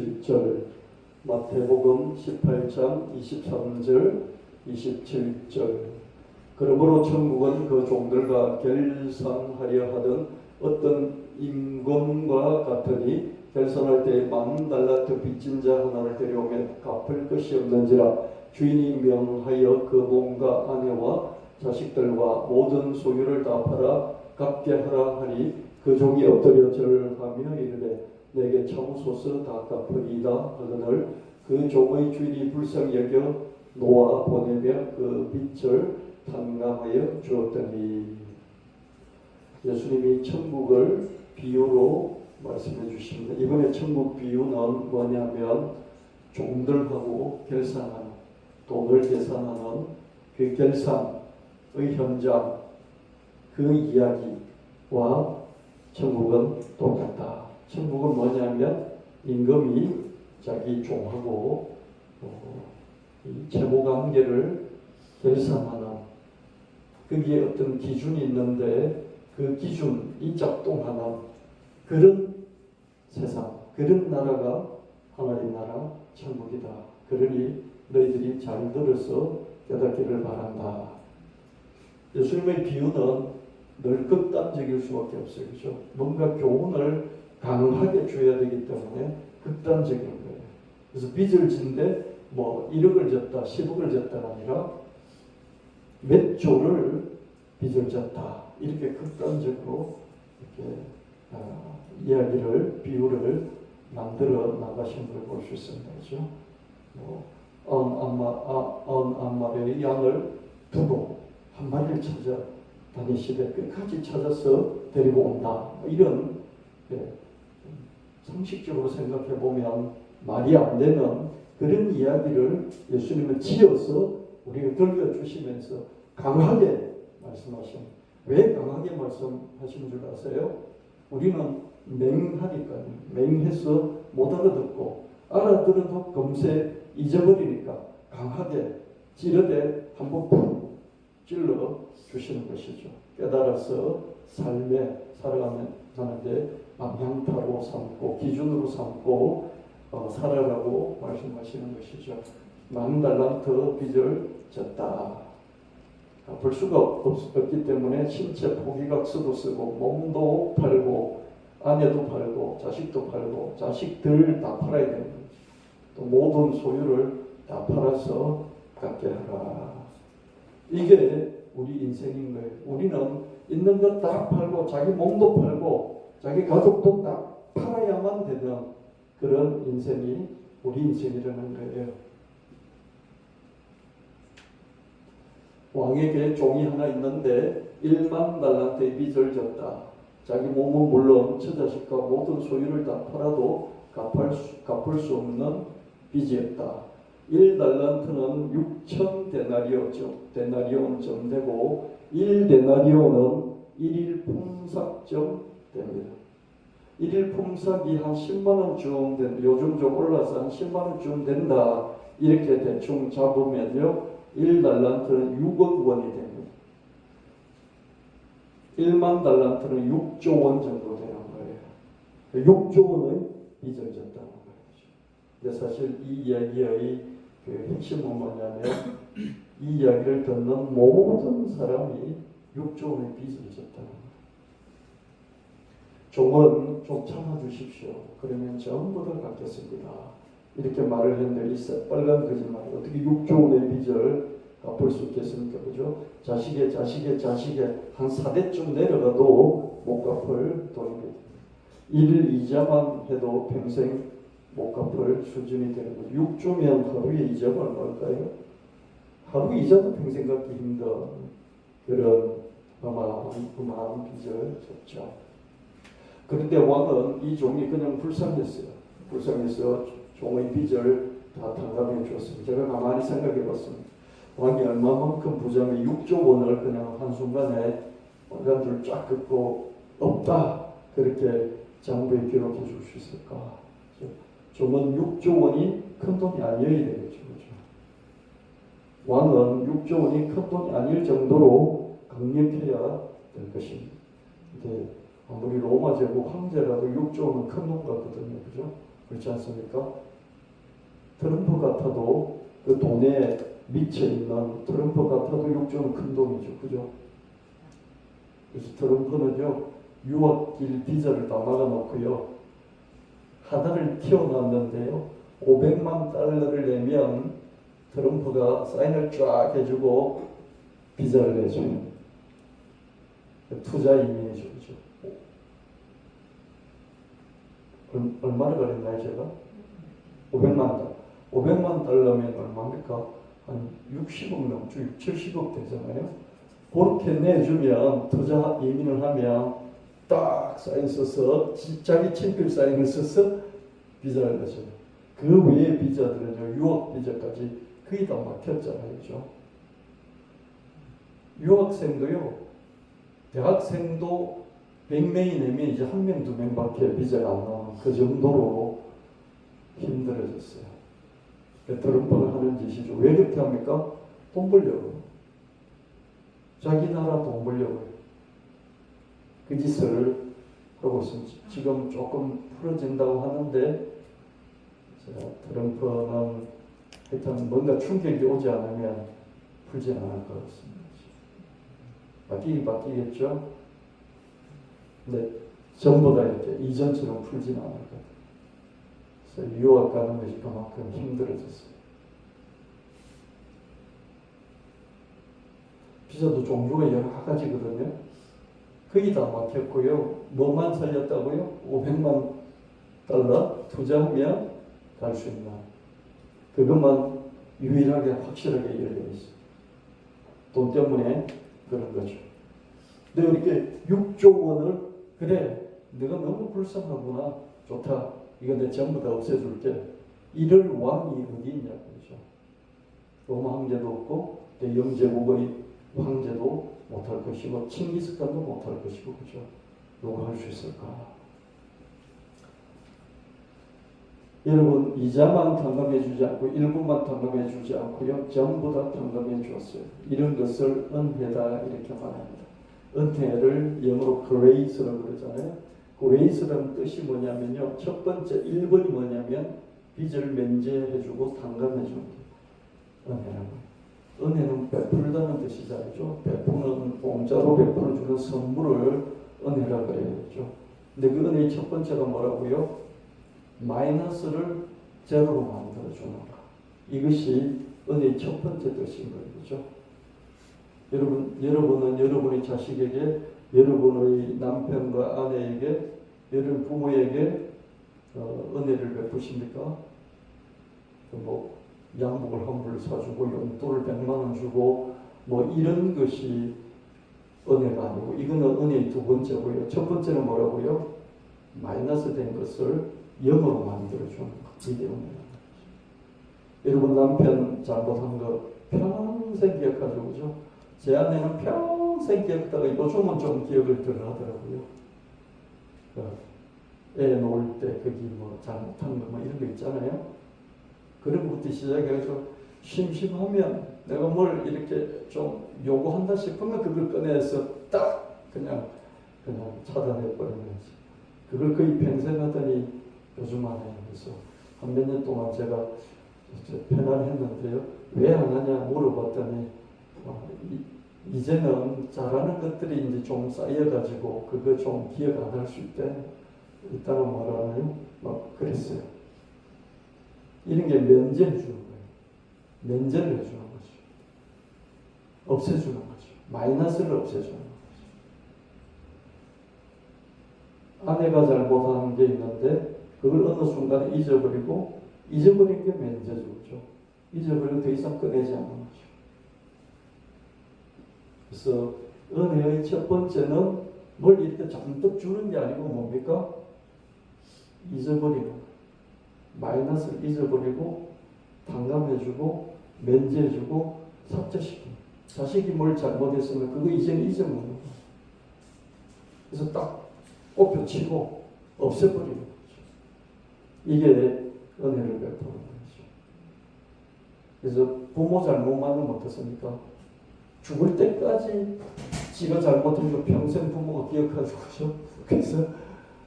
1절, 마태복음 18장 23절 27절. 그러므로 천국은 그 종들과 결산하려 하던 어떤 임금과 같으니 결산할 때 10,000달란트 빚진 자 하나를 데려오면 갚을 것이 없는지라. 주인이 명하여 그 몸과 아내와 자식들과 모든 소유를 다 팔아 갚게 하라 하니 그 종이 엎드려 절하며 이르되 내게 청소서 다 갚으리이다 하거늘 그 종의 주인이 불쌍히 여겨 놓아 보내며 그 빚을 탕감하여 주었더니. 예수님이 천국을 비유로 말씀해 주십니다. 이번에 천국 비유는 뭐냐면 종들하고 결산하는, 돈을 계산하는 그 결산의 현장, 그 이야기와 천국은 똑같다. 천국은 뭐냐면 임금이 자기 종하고 채무관계를 결산하는, 거기에 어떤 기준이 있는데 그 기준이 작동하는 그런 세상, 그런 나라가 하나님 나라 천국이다. 그러니 너희들이 잘 들어서 깨닫기를 바란다. 예수님의 비유는 늘 극단적일 수밖에 없어요. 그렇죠? 뭔가 교훈을 강하게 줘야 되기 때문에 극단적인 거예요. 그래서 빚을 진데 뭐 1억을 졌다, 10억을 졌다가 아니라 몇 조를 빚을 졌다. 이렇게 극단적으로 이렇게 이야기를, 비유를 만들어 나가신 걸 볼 수 있습니다. 그렇죠? 한 마리의 양을 두고 한 마리를 찾아 다니시되 끝까지 찾아서 데리고 온다. 이런, 상식적으로 생각해 보면 말이 안 되는 그런 이야기를 예수님은 지어서 우리가 들려주시면서 강하게 말씀하십니다. 왜 강하게 말씀하신 줄 아세요? 우리는 맹하니까요. 맹해서 못 알아듣고, 알아들어도 금세 잊어버리니까 강하게 찌르되 한번 푹 찔러 주시는 것이죠. 깨달아서 삶에 살아가는데 방향타로 삼고 기준으로 삼고 살아가고 말씀하시는 것이죠. 10,000달란트 빚을 졌다. 갚을 수가 없기 때문에 신체 포기각서도 쓰고 몸도 팔고 아내도 팔고 자식도 팔고 자식들 다 팔아야 되는 거죠. 또 모든 소유를 다 팔아서 갚게 하라. 이게 우리 인생인 거예요. 우리는 있는 것 다 팔고 자기 몸도 팔고 자기 가족도 다 팔아야만 되는 그런 인생이 우리 인생이라는 거예요. 왕에게 종이 하나 있는데 10,000달란트의 빚을 졌다. 자기 몸은 물론 처자식과 모든 소유를 다 팔아도 갚을 수 없는 빚이었다. 1달란트는 6,000데나리온쯤 되고 1데나리온은 1일 품삯쯤 됩니다. 1일 품삯이 한 10만원쯤 된다. 요즘 좀 올라서 한 10만원쯤 된다. 이렇게 대충 잡으면요. 1달란트는 6억 원이 됩니다. 10,000달란트는 6조 원 정도 되는 거예요. 6조 원의 빚을 졌다는 거죠. 근데 사실 이 이야기의 그 핵심은 뭐냐면 이 이야기를 듣는 모든 사람이 6조 원의 빚을 졌다는 거예요. 종은 좀 참아주십시오. 그러면 전부 다 갚겠습니다. 이렇게 말을 했는데 이 새빨간 거짓말, 어떻게 6조 원의 빚을 갚을 수 있겠습니까? 그죠? 자식의 한 4대쯤 내려가도 못 갚을 돈입니다. 1일 이자만 해도 평생 못 갚을 수준이 되는 거죠. 6조면 하루에 이자가 얼마일까요? 하루 이자도 평생 갚기 힘든 그런 어마어마한 빚을 졌죠. 그런데 왕은 이 종이 그냥 불쌍했어요. 불쌍해서 종의 빚을 다 탕감해 주었습니다. 제가 가만히 생각해 봤습니다. 왕이 얼마만큼 부자면 6조 원을 그냥 한순간에 원간줄 쫙 긋고 없다 그렇게 장부에 기록해 줄 수 있을까? 종은 6조 원이 큰 돈이 아니어야 되겠죠. 그렇죠? 왕은 6조 원이 큰 돈이 아닐 정도로 강력해야 될 것입니다. 근데 아무리 로마 제국 황제라도 6조 원은 큰 돈 같거든요. 그죠? 그렇지 않습니까? 트럼프 같아도 그 돈에 미쳐있는 트럼프 같아도 6조는 큰 돈이죠. 그죠? 그래서 트럼프는요, 유학길 비자를 다 막아놓고요, 하나를 튀어놨는데요, 500만 달러를 내면 트럼프가 사인을 쫙 해주고 비자를 내줘요. 투자 이민이죠. 그죠? 얼마나 그랬나요, 제가? 500만 달러. 500만 달러면 얼마입니까? 한 60억 넘죠. 70억 되잖아요. 그렇게 내주면, 투자 이민을 하면 딱 사인 써서, 자기 친필 사인을 써서 비자를 내줘요. 그 외의 비자들은요, 유학 비자까지 거의 다 막혔잖아요. 그죠? 유학생도요, 대학생도 100명이 내면 이제 1명, 2명밖에 비자가 안 나오는 그 정도로 힘들어졌어요. 트럼프가 하는 짓이죠. 왜 그렇게 합니까? 돈 벌려고. 자기 나라 돈 벌려고. 그 짓을 하고 있습니다. 지금 조금 풀어진다고 하는데, 트럼프는 하여튼 뭔가 충격이 오지 않으면 풀지 않을 것 같습니다. 바뀌겠죠? 근데 전부 다 이렇게 이전처럼 풀지는 않을 것 같아요. 그래서 유학 가는 것이 그만큼 힘들어졌어요. 비자도 종류가 여러 가지거든요. 거의 다 막혔고요. 뭐만 살렸다고요? 500만 달러 투자하면 갈 수 있나. 그것만 유일하게 확실하게 열려 있어요. 돈 때문에 그런 거죠. 근데 이렇게 6조 원을, 그래, 내가 너무 불쌍하구나, 좋다, 이거 내 전부 다 없애줄게, 이럴 왕이 어디 있냐고. 그렇죠? 로마 황제도 없고, 내 영제국의 황제도 못할 것이고, 칭기스칸도 못할 것이고, 그렇죠? 누가 할 수 있을까? 여러분, 이자만 탕감해주지 않고 일부만 탕감해주지 않고요, 전부 다 탕감해 주었어요. 이런 것을 은혜다 이렇게 말합니다. 은혜를 영어로 grace라고 그러잖아요. grace라는 뜻이 뭐냐면요, 첫 번째 1번이 뭐냐면 빚을 면제해주고 탕감해주는 게 은혜라고. 은혜는 베풀다는 뜻이잖아요. 베푸는, 공짜로 베풀어주는 선물을 은혜라고 그래야죠. 근데 그 은혜의 첫 번째가 뭐라고요? 마이너스를 제로로 만들어주는 것. 이것이 은혜의 첫 번째 뜻인 거죠. 여러분은 여러분의 자식에게, 여러분의 남편과 아내에게, 여러분 부모에게 은혜를 베푸십니까? 뭐 양복을 한 벌 사주고 용돈을 100만 원 주고 뭐 이런 것이 은혜가 아니고, 이거는 은혜의 두 번째고요. 첫 번째는 뭐라고요? 마이너스 된 것을 영으로 만들어주는 것. 이게 은혜입니다. 여러분 남편 잘못한 거 평생 기억하죠. 그죠? 제 아내는 평생 기억하다가 요즘은 좀 기억을 덜 하더라고요. 애 놓을 때 거기 뭐 잘못한 거 뭐 이런 거 있잖아요. 그런 것부터 시작해서 심심하면 내가 뭘 이렇게 좀 요구한다 싶으면 그걸 꺼내서 딱 그냥 차단해 버리는 거지. 그걸 거의 평생 하더니 요즘 안 해요. 그래서 한 몇 년 동안 제가 편안했는데요. 왜 안 하냐 물어봤더니 이제는 잘하는 것들이 이제 좀 쌓여가지고 그거 좀 기억 안 할 수 있다는 말하나요? 막 그랬어요. 이런 게 면제해 주는 거예요. 면제를 해주는 거죠. 없애주는 거죠. 마이너스를 없애주는 거죠. 아내가 잘못한 게 있는데 그걸 어느 순간에 잊어버린 게 면제죠. 잊어버리고 더 이상 꺼내지 않는 거죠. 그래서 은혜의 첫 번째는 뭘 이렇게 잔뜩 주는 게 아니고 뭡니까? 잊어버리는 거예요. 마이너스를 잊어버리고 탕감해주고 면제해주고 삭제시키는. 자식이 뭘 잘못했으면 그거 이제는 잊어먹는 거예요. 그래서 딱 꼽혀치고 없애버리는 거죠. 이게 은혜를 베푸는 거죠. 그래서 부모 잘못 만나면 어떻습니까? 죽을 때까지 지가 잘못한 거 평생 부모가 기억하죠. 그래서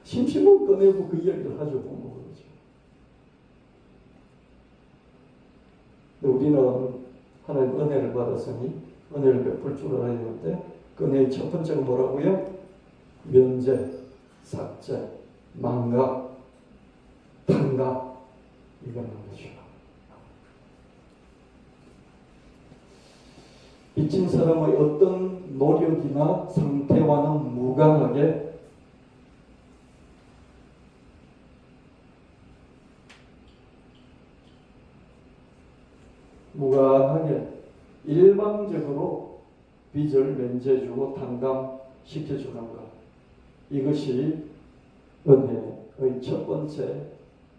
심심하면 꺼내고 그 이야기를 하죠. 부모가. 그렇죠. 우리는 하나님 은혜를 받았으니 은혜를 베풀 줄 알아야 되는데 그 은혜의 첫 번째가 뭐라고요? 면제, 삭제, 망각, 탕각 이거는 거죠. 빚진 사람의 어떤 노력이나 상태와는 무관하게 일방적으로 빚을 면제해주고 탕감시켜주는 것. 이것이 은혜의 첫 번째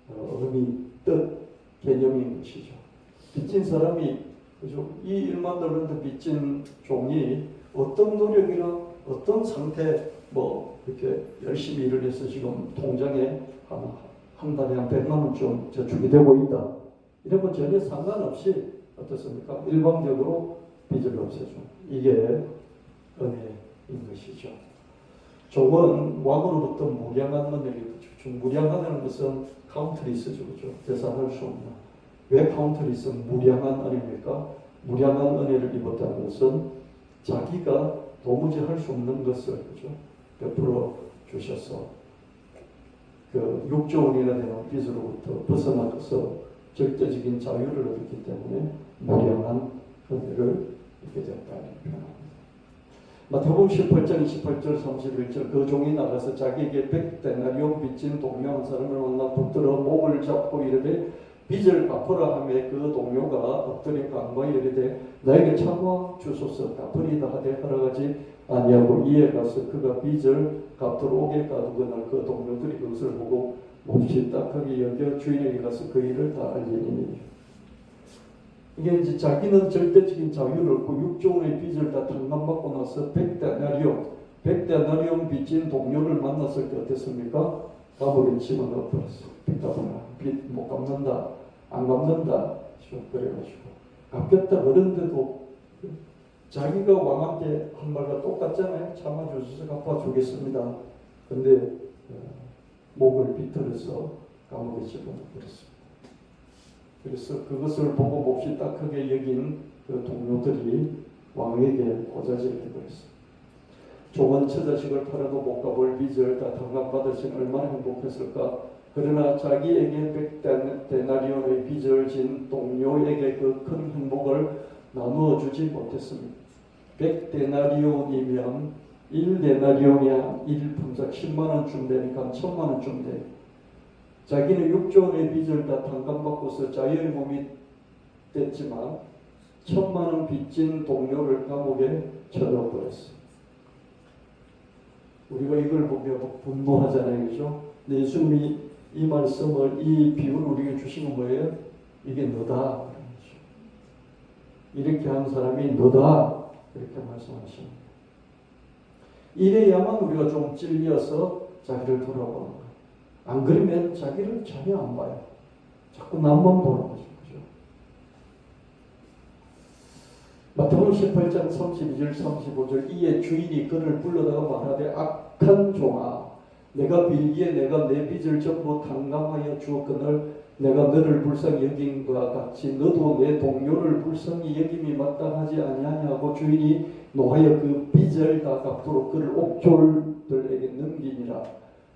의미, 뜻, 개념인 것이죠. 빚진 사람이 그죠? 이 일만 들었는데 빚진 종이 어떤 노력이나 어떤 상태 이렇게 열심히 일을 해서 지금 통장에 한 달에 한 100만 원쯤 저축이 되고 있다. 이런 건 전혀 상관없이 어떻습니까? 일방적으로 빚을 없애줘. 이게 은혜인 것이죠. 종은 왕으로부터 무량한 은혜를 주죠. 무량하다는 것은 카운트리스죠. 그죠? 계산할 수 없는. 왜 카운트리스는 무량한 은혜입니까? 무량한 은혜를 입었다는 것은 자기가 도무지 할 수 없는 것을 그죠? 베풀어 주셔서 그 6조 원이나 되는 빚으로부터 벗어나서 절대적인 자유를 얻었기 때문에 무량한 은혜를 입게 됐다는 표현입니다. 마태복음 18장 28절 31절 그 종이 나가서 자기에게 100데나리온 빚진 동료 한 사람을 만나 붙들어 목을 잡고 이르되 빚을 갚으라 하며 그 동료가 엎드려 간과히 이르되 나에게 참아 주소서 갚으리다 하되 허락하지 아니하고 이에 가서 그가 빚을 갚도록 오게 가두거늘 그 동료들이 그것을 보고 몹시 딱하게 여겨 주인에게 가서 그 일을 다 알리니. 이게 이제 자기는 절대적인 자유를 얻고 6조 원의 빚을 다 탕감받고 나서 100데나리온 빚진 동료를 만났을 때 어땠습니까? 감옥에 집어넣어버렸어. 빚 갚으라. 빚 못 갚는다. 안 갚는다. 그래가지고 갚겠다 그런데도 자기가 왕한테 한 말과 똑같잖아요. 참아주셔서 갚아주겠습니다. 근데 목을 비틀어서 감옥에 집어넣어버렸습니다. 그래서 그것을 보고 몹시 딱하게 여긴 그 동료들이 왕에게 고자질을 해버렸습니다. 종은 처자식을 팔아도 못 갚을 빚을 다 탕감받으신 얼마나 행복했을까. 그러나 자기에게 100데나리온의 빚을 진 동료에게 그 큰 행복을 나누어 주지 못했습니다. 100데나리온이면 1데나리온이 한 1품삯 10만 원쯤 되니까 1000만 원쯤 돼. 자기는 6조 원의 빚을 다 탕감받고서 자유의 몸이 됐지만 1000만 원 빚진 동료를 감옥에 쳐넣어버렸어. 우리가 이걸 보며 분노하잖아요. 그죠? 예수님이 이 말씀을, 이 비유를 우리에게 주신 건 뭐예요? 이게 너다. 이렇게 한 사람이 너다. 이렇게 말씀하십니다. 이래야만 우리가 좀 찔려서 자기를 돌아보는 거예요. 안 그러면 자기를 전혀 안 봐요. 자꾸 남만 보는 거죠. 그죠? 마태복음 18장 32절 35절 이에 주인이 그를 불러다가 말하되 악한 종아 내가 빌기에 내가 내 빚을 전부 탕감하여 주었거늘 내가 너를 불쌍히 여긴 것과 같이 너도 내 동료를 불쌍히 여김이 마땅하지 아니하냐고 주인이 노하여 그 빚을 다 갚도록 그를 옥졸들에게 넘기니라.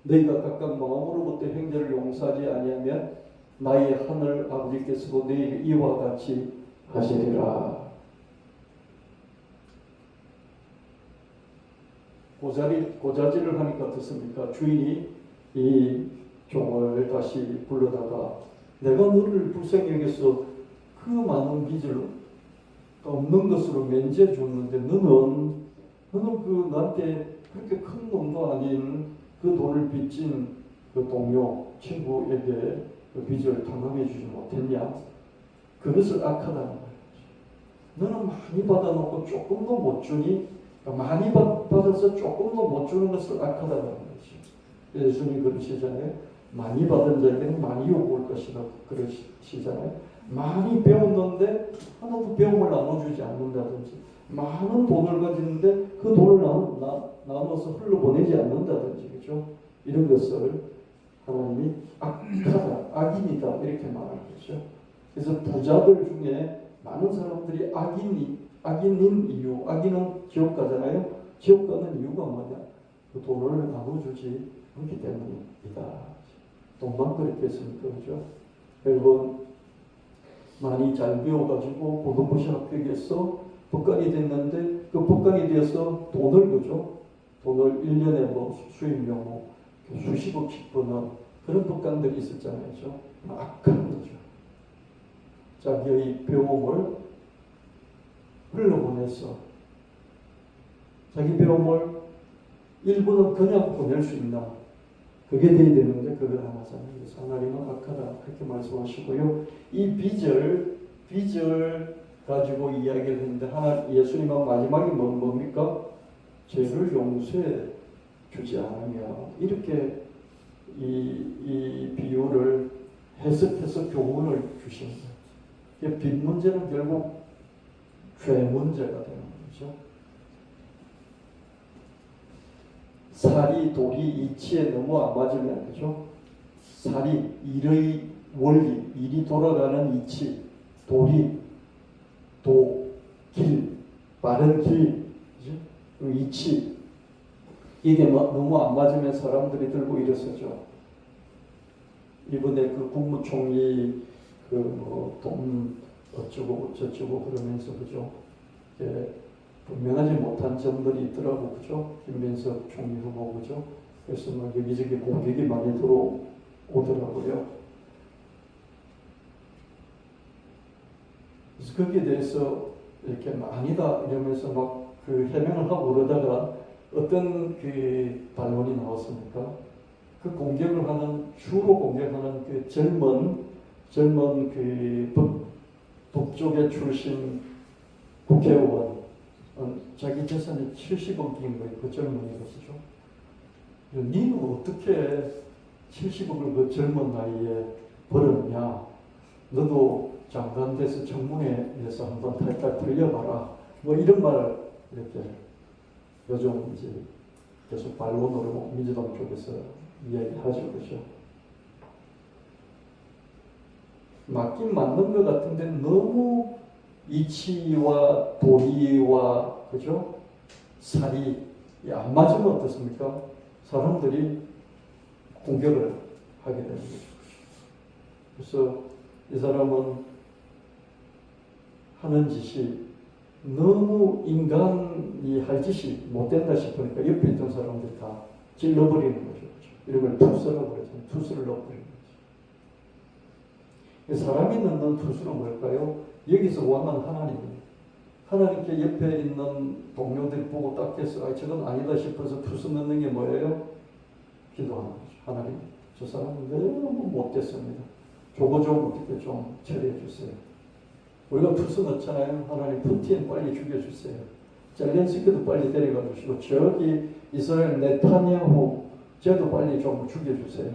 너희가 각각 마음으로부터 행렬을 용서하지 아니하면 나의 하늘 아버지께서도 너희에게 이와 같이 하시리라. 고자질을 하니까 어떻습니까? 주인이 이 종을 다시 불러다가 내가 너를 불쌍히 여겨서 그 많은 빚을 없는 것으로 면제해 줬는데 너는 그 나한테 그렇게 큰 놈도 아닌 그 돈을 빚진 그 동료 친구에게 그 빚을 탕감해 주지 못했냐? 그것을 악하다는 거예요. 너는 많이 받아놓고 조금도 못 주니 많이 받아서 조금도 못 주는 것을 악하다는 거지. 예수님이 그러시잖아요. 많이 받은 자에게는 많이 요구할 것이다. 그러시잖아요. 많이 배웠는데 하나도 배움을 나눠주지 않는다든지 많은 돈을 가지는데 그 돈을 나눠서 흘러보내지 않는다든지 그죠? 이런 것을 하나님이 악하다, 악인이다 이렇게 말하는 거죠. 그래서 부자들 중에 많은 사람들이 악인인 이유, 악인은 지옥 가잖아요. 지옥 가는 이유가 뭐냐? 그 돈을 나눠주지 않기 때문이다. 돈만 그랬겠습니까? 그죠? 여러분, 많이 잘 배워가지고 고등고시 합격해서 법관이 됐는데 그 법관이 되어서 돈을 그죠? 돈을 1년에 뭐 수임료 뭐 수십억씩 버는 그런 법관들이 있었잖아요. 그죠? 악한 거죠. 자기의 배움을 흘러보내서 자기 배움을 일부는 그냥 보낼 수 있나 그게 돼야 되는데 그걸 안 하잖아요. 그래서 하나님은 악하다 그렇게 말씀하시고요. 이 빚을 가지고 이야기를 했는데 예수님은 마지막에 뭡니까? 죄를 용서해 주지 않으면 이렇게 이 비유를 해석해서 교훈을 주신 거예요. 빚 문제는 결국 죄 문제가 되는 거죠. 살이 돌이 이치에 너무 안 맞으면 그죠? 살이 일의 원리, 일이 돌아가는 이치, 돌이 길, 바른 길, 그죠? 이치 이게 너무 안 맞으면 사람들이 들고 일어서죠. 이번에 그 국무총리 돈 어쩌고 저쩌고 그러면서 그죠? 분명하지 못한 점들이 있더라고 그죠? 김민석 총리 후보 그죠? 그래서 뭐 여기저기 공격이 많이 들어오더라고요. 그래서 거기에 대해서 이렇게 아니다 이러면서 막 그 해명을 하고 그러다가 어떤 그 반론이 나왔습니까? 그 공격을 하는 주로 공격하는 그 젊은 그 북쪽에 출신 국회의원 자기 재산이 70억인 거예요. 그 젊은이가 쓰죠. 니는 어떻게 70억을 그 젊은 나이에 벌었냐? 너도 장관 돼서 청문회에서 한번 탈탈 털려봐라. 뭐 이런 말을 이렇게 요즘 이제 계속 반론으로 민주당 쪽에서 이야기하죠, 그죠? 맞긴 맞는 것 같은데 너무 이치와 도리와 그죠? 살이 안 맞으면 어떻습니까? 사람들이 공격을 하게 되는 거죠. 그래서 이 사람은 하는 짓이 너무 인간이 할 짓이 못 된다 싶으니까 옆에 있던 사람들이 다 찔러버리는 거죠. 이런 걸 투수라고 그러잖아요. 투수를 넣어버리는 거죠. 사람이 넣는 투수는 뭘까요? 여기서 원하는 하나님이에요. 하나님께 옆에 있는 동료들이 보고 딱 해서 저건 아니다 싶어서 투수 넣는 게 뭐예요? 기도하는 거죠. 하나님, 저 사람은 너무 못됐습니다. 저거 좀 어떻게 좀 처리해 주세요. 우리가 투수 넣잖아요. 하나님 푸틴 빨리 죽여주세요. 젤렌스키도 빨리 데려가 주시고 저기 이스라엘 네타냐후 쟤도 빨리 좀 죽여주세요.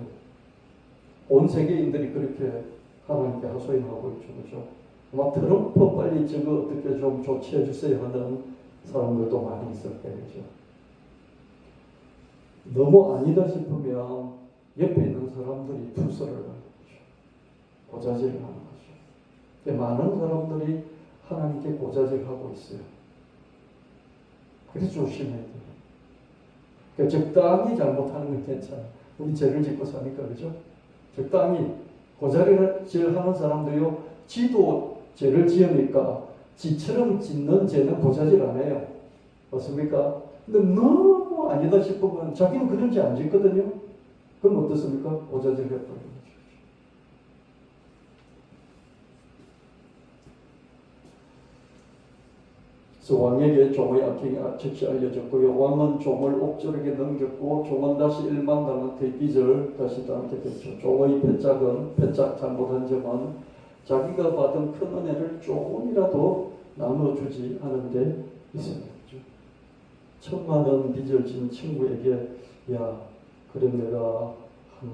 온 세계인들이 그렇게 하나님께 하소연하고 있죠. 그렇죠? 막 트럼프 빨리 저거 어떻게 좀 조치해 주세요 하는 사람들도 많이 있을 거예요. 그렇죠? 너무 아니다 싶으면 옆에 있는 사람들이 투서를 하는 거죠. 고자질을 하는 거죠. 많은 사람들이 하나님께 고자질하고 있어요. 그래서 조심해야 돼요. 그러니까 적당히 잘못하는 건 괜찮아요. 우리 죄를 짓고 사니까 그죠? 적당히 고자질하는 사람들이요. 지도 죄를 지으니까 지처럼 짓는 죄는 고자질 안 해요. 맞습니까? 근데 너무 아니다 싶으면 자기는 그런 죄 안 짓거든요. 그럼 어떻습니까? 고자질 해버리는 거죠. 그래서 왕에게 종의 악행이 즉시 알려졌고요. 왕은 종을 옥졸에게 넘겼고 종은 다시 일망당한테 빚을 다시 당하게 됐죠. 종의 배짝 잘못한 점은 자기가 받은 큰 은혜를 조금이라도 나눠주지 않은 데 있습니다. 1,000,000원 빚을 진 친구에게 야 그럼 내가 한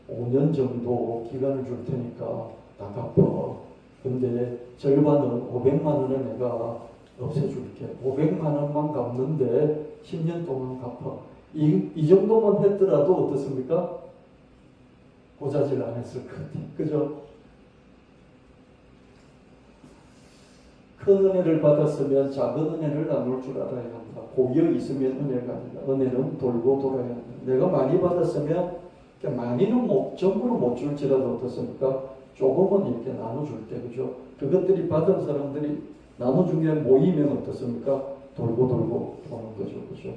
5년 정도 기간을 줄 테니까 다 갚아. 근데 절반은 500만 원을 내가 없애줄게. 500만 원만 갚는데 10년 동안 갚아. 이 정도만 했더라도 어떻습니까? 고자질 안 했을 것 같아요. 그죠? 큰 은혜를 받았으면 작은 은혜를 나눌 줄 알아야 한다. 고여 있으면 은혜가 아니다. 은혜는 돌고 돌아야 한다. 내가 많이 받았으면 많이는 전부는 못 줄지라도 어떻습니까? 조금은 이렇게 나눠줄 때, 그죠? 그것들이 받은 사람들이 나눠준 게 모이면 어떻습니까? 돌고 돌고 도는 거죠, 그죠?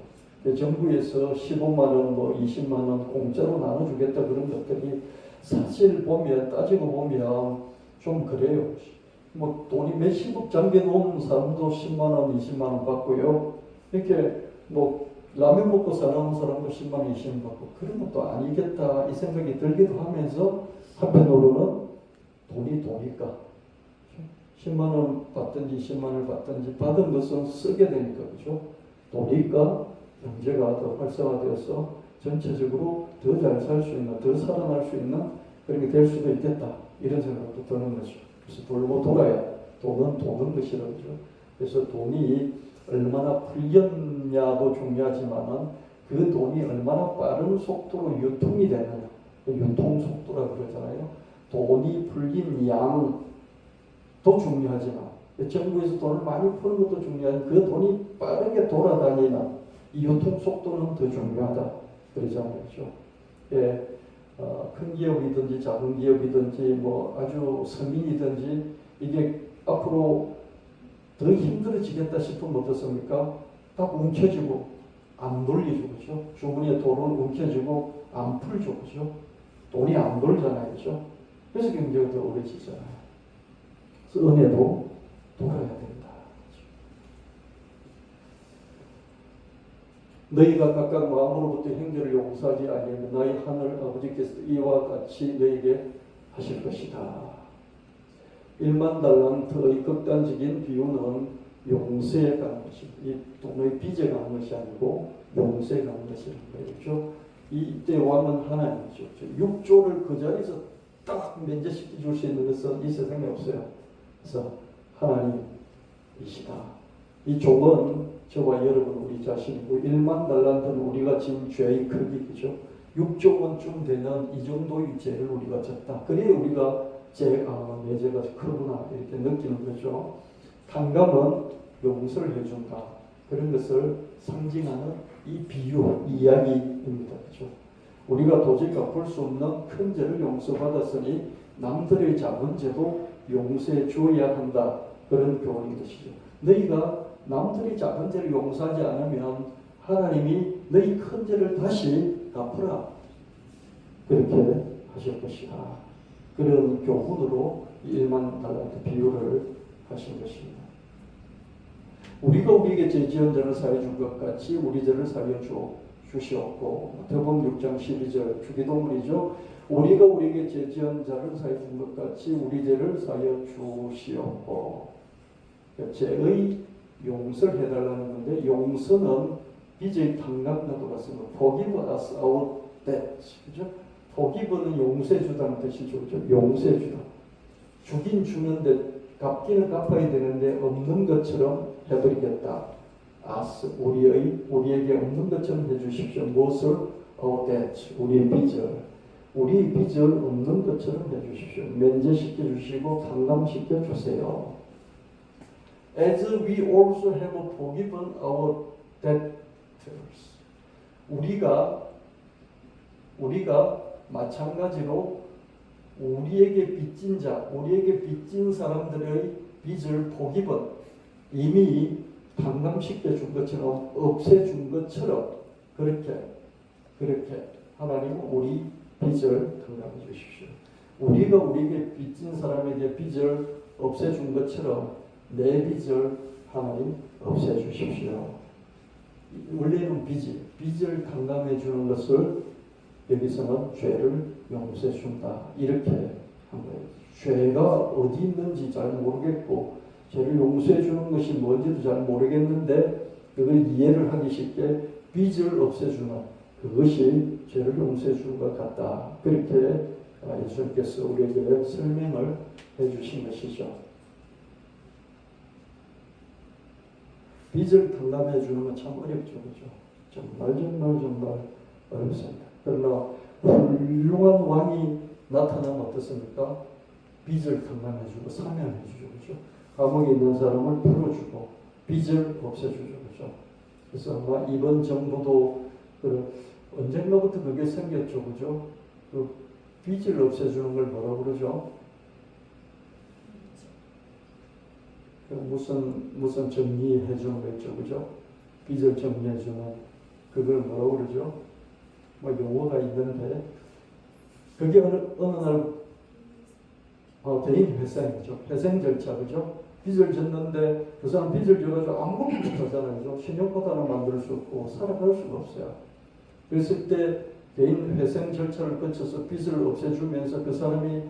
정부에서 15만 원, 뭐 20만 원 공짜로 나눠주겠다 그런 것들이 사실 보면 따지고 보면 좀 그래요. 뭐 돈이 몇십억 잠겨 놓은 사람도 10만 원, 20만 원 받고요. 이렇게 뭐 라면 먹고 사는 사람도 10만 원, 20만 원 받고 그런 것도 아니겠다 이 생각이 들기도 하면서 한편으로는 돈이 도니까 10만 원 받든지 20만 원을 받든지 받은 것은 쓰게 되니까 그죠? 도니까 경제가 더 활성화되어서 전체적으로 더 잘 살 수 있는, 더 살아날 수 있는 그렇게 될 수도 있겠다 이런 생각도 드는 거죠. 그래서 돌고 돌아야 돈은 도는 것이라고 그죠. 그래서 돈이 얼마나 풀렸냐도 중요하지만은 그 돈이 얼마나 빠른 속도로 유통이 되느냐, 유통 속도라고 그러잖아요. 돈이 풀린 양도 중요하지만 정부에서 돈을 많이 푸는 것도 중요한 그 돈이 빠르게 돌아다니는 이 유통 속도는 더 중요하다 그러잖아요. 그렇죠? 예, 큰 기업이든지 작은 기업이든지 뭐 아주 서민이든지 이게 앞으로 더 힘들어지겠다 싶으면 어떻습니까? 딱 움켜쥐고 안 돌리죠. 그렇죠? 주머니에 돈을 움켜쥐고 안 풀죠. 그렇죠? 돈이 안 돌잖아요. 그렇죠? 그래서 경제가 더 어려지잖아요. 그래서 은혜도 돌아야 된다. 너희가 각각 마음으로부터 형제를 용서하지 아니하면 너희 하늘 아버지께서 이와 같이 너희에게 하실 것이다. 1만 달란트의 극단적인 비유는 용서에 관한 것입니다. 이 돈의 빚에 관한 것이 아니고 용서에 관한 것이라는 거죠. 이때 왕은 하나님이죠. 6조를 그 자리에서 딱 면제시켜 줄 수 있는 것은 이 세상에 없어요. 그래서 하나님이시다. 이 족은 저와 여러분 우리 자신이고 1만 달란트는 우리가 지은 죄의 크기죠. 6조 원쯤 되는 이 정도의 죄를 우리가 졌다. 그래야 우리가 내 죄가 크구나 이렇게 느끼는 거죠. 탕감은 용서를 해준다. 그런 것을 상징하는 이 비유, 이 이야기입니다. 그렇죠? 우리가 도저히 갚을 수 없는 큰 죄를 용서받았으니 남들의 작은 죄도 용서해 주어야 한다. 그런 교훈인 것이죠. 너희가 남들이 작은 죄를 용서하지 않으면 하나님이 너희 큰 죄를 다시 갚으라. 그렇게 하실 것이다. 그런 교훈으로 1만 달란트 비유를 하신 것입니다. 우리가 우리에게 죄 지은 자를 사하여 준 것 같이 우리 죄를 사하여 주시옵고, 마태복음 6장 12절 주기도문이죠. 우리가 우리에게 죄 지은 자를 사하여 준 것 같이 우리 죄를 사하여 주시옵고. 죄의 용서를 해달라는 건데, 용서는 빚의 탕감과도 같습니다. Forgive us our debts. 그죠? Forgive는 용서해주다는 뜻이죠. 그죠? 용서해주다. 주긴 주는데 갚기는 갚아야 되는데 없는 것처럼 해드리겠다. us, 우리에게 없는 것처럼 해주십시오. 무엇을? our debts, 우리의 빚을. 우리의 빚을 없는 것처럼 해주십시오. 면제시켜 주시고 탕감시켜 주세요. As we also have forgiven our debtors. 우리가 마찬가지로 우리에게 빚진 자, 우리에게 빚진 사람들의 빚을 forgiven, 이미 탕감시켜 준 것처럼, 없애준 것처럼 그렇게 하나님은 우리 빚을 탕감해 주십시오. 우리가 우리에게 빚진 사람에게 빚을 없애준 것처럼 내 빚을 하나님 없애주십시오. 원래는 빚을 탕감해 주는 것을 여기서는 죄를 용서해 준다. 이렇게 한 거예요. 죄가 어디 있는지 잘 모르겠고 죄를 용서해 주는 것이 뭔지도 잘 모르겠는데 그걸 이해를 하기 쉽게 빚을 없애주는 그것이 죄를 용서해 주는 것 같다. 그렇게 예수님께서 우리에게 설명을 해주신 것이죠. 빚을 탕감해 주는 건 참 어렵죠. 그렇죠? 정말 어렵습니다. 그러나 훌륭한 왕이 나타나면 어떻습니까? 빚을 탕감해 주고 사면해 주죠. 그렇죠? 감옥에 있는 사람을 풀어주고 빚을 없애주죠. 그죠? 그래서 아마 이번 정부도 언젠가부터 그게 생겼죠. 그죠? 그 빚을 없애주는 걸 뭐라고 그러죠? 무슨 정리해주는 거 있죠. 그죠? 빚을 정리해주는 그걸 뭐라고 그러죠? 뭐 용어가 있는데 그게 어느 날 대인 회생이죠. 회생 절차. 그죠? 빚을 졌는데 그 사람 빚을 져가지고 아무것도 못하잖아요. 그죠? 신용카드는 만들 수 없고 살아갈 수가 없어요. 그랬을 때 개인 회생 절차를 거쳐서 빚을 없애주면서 그 사람이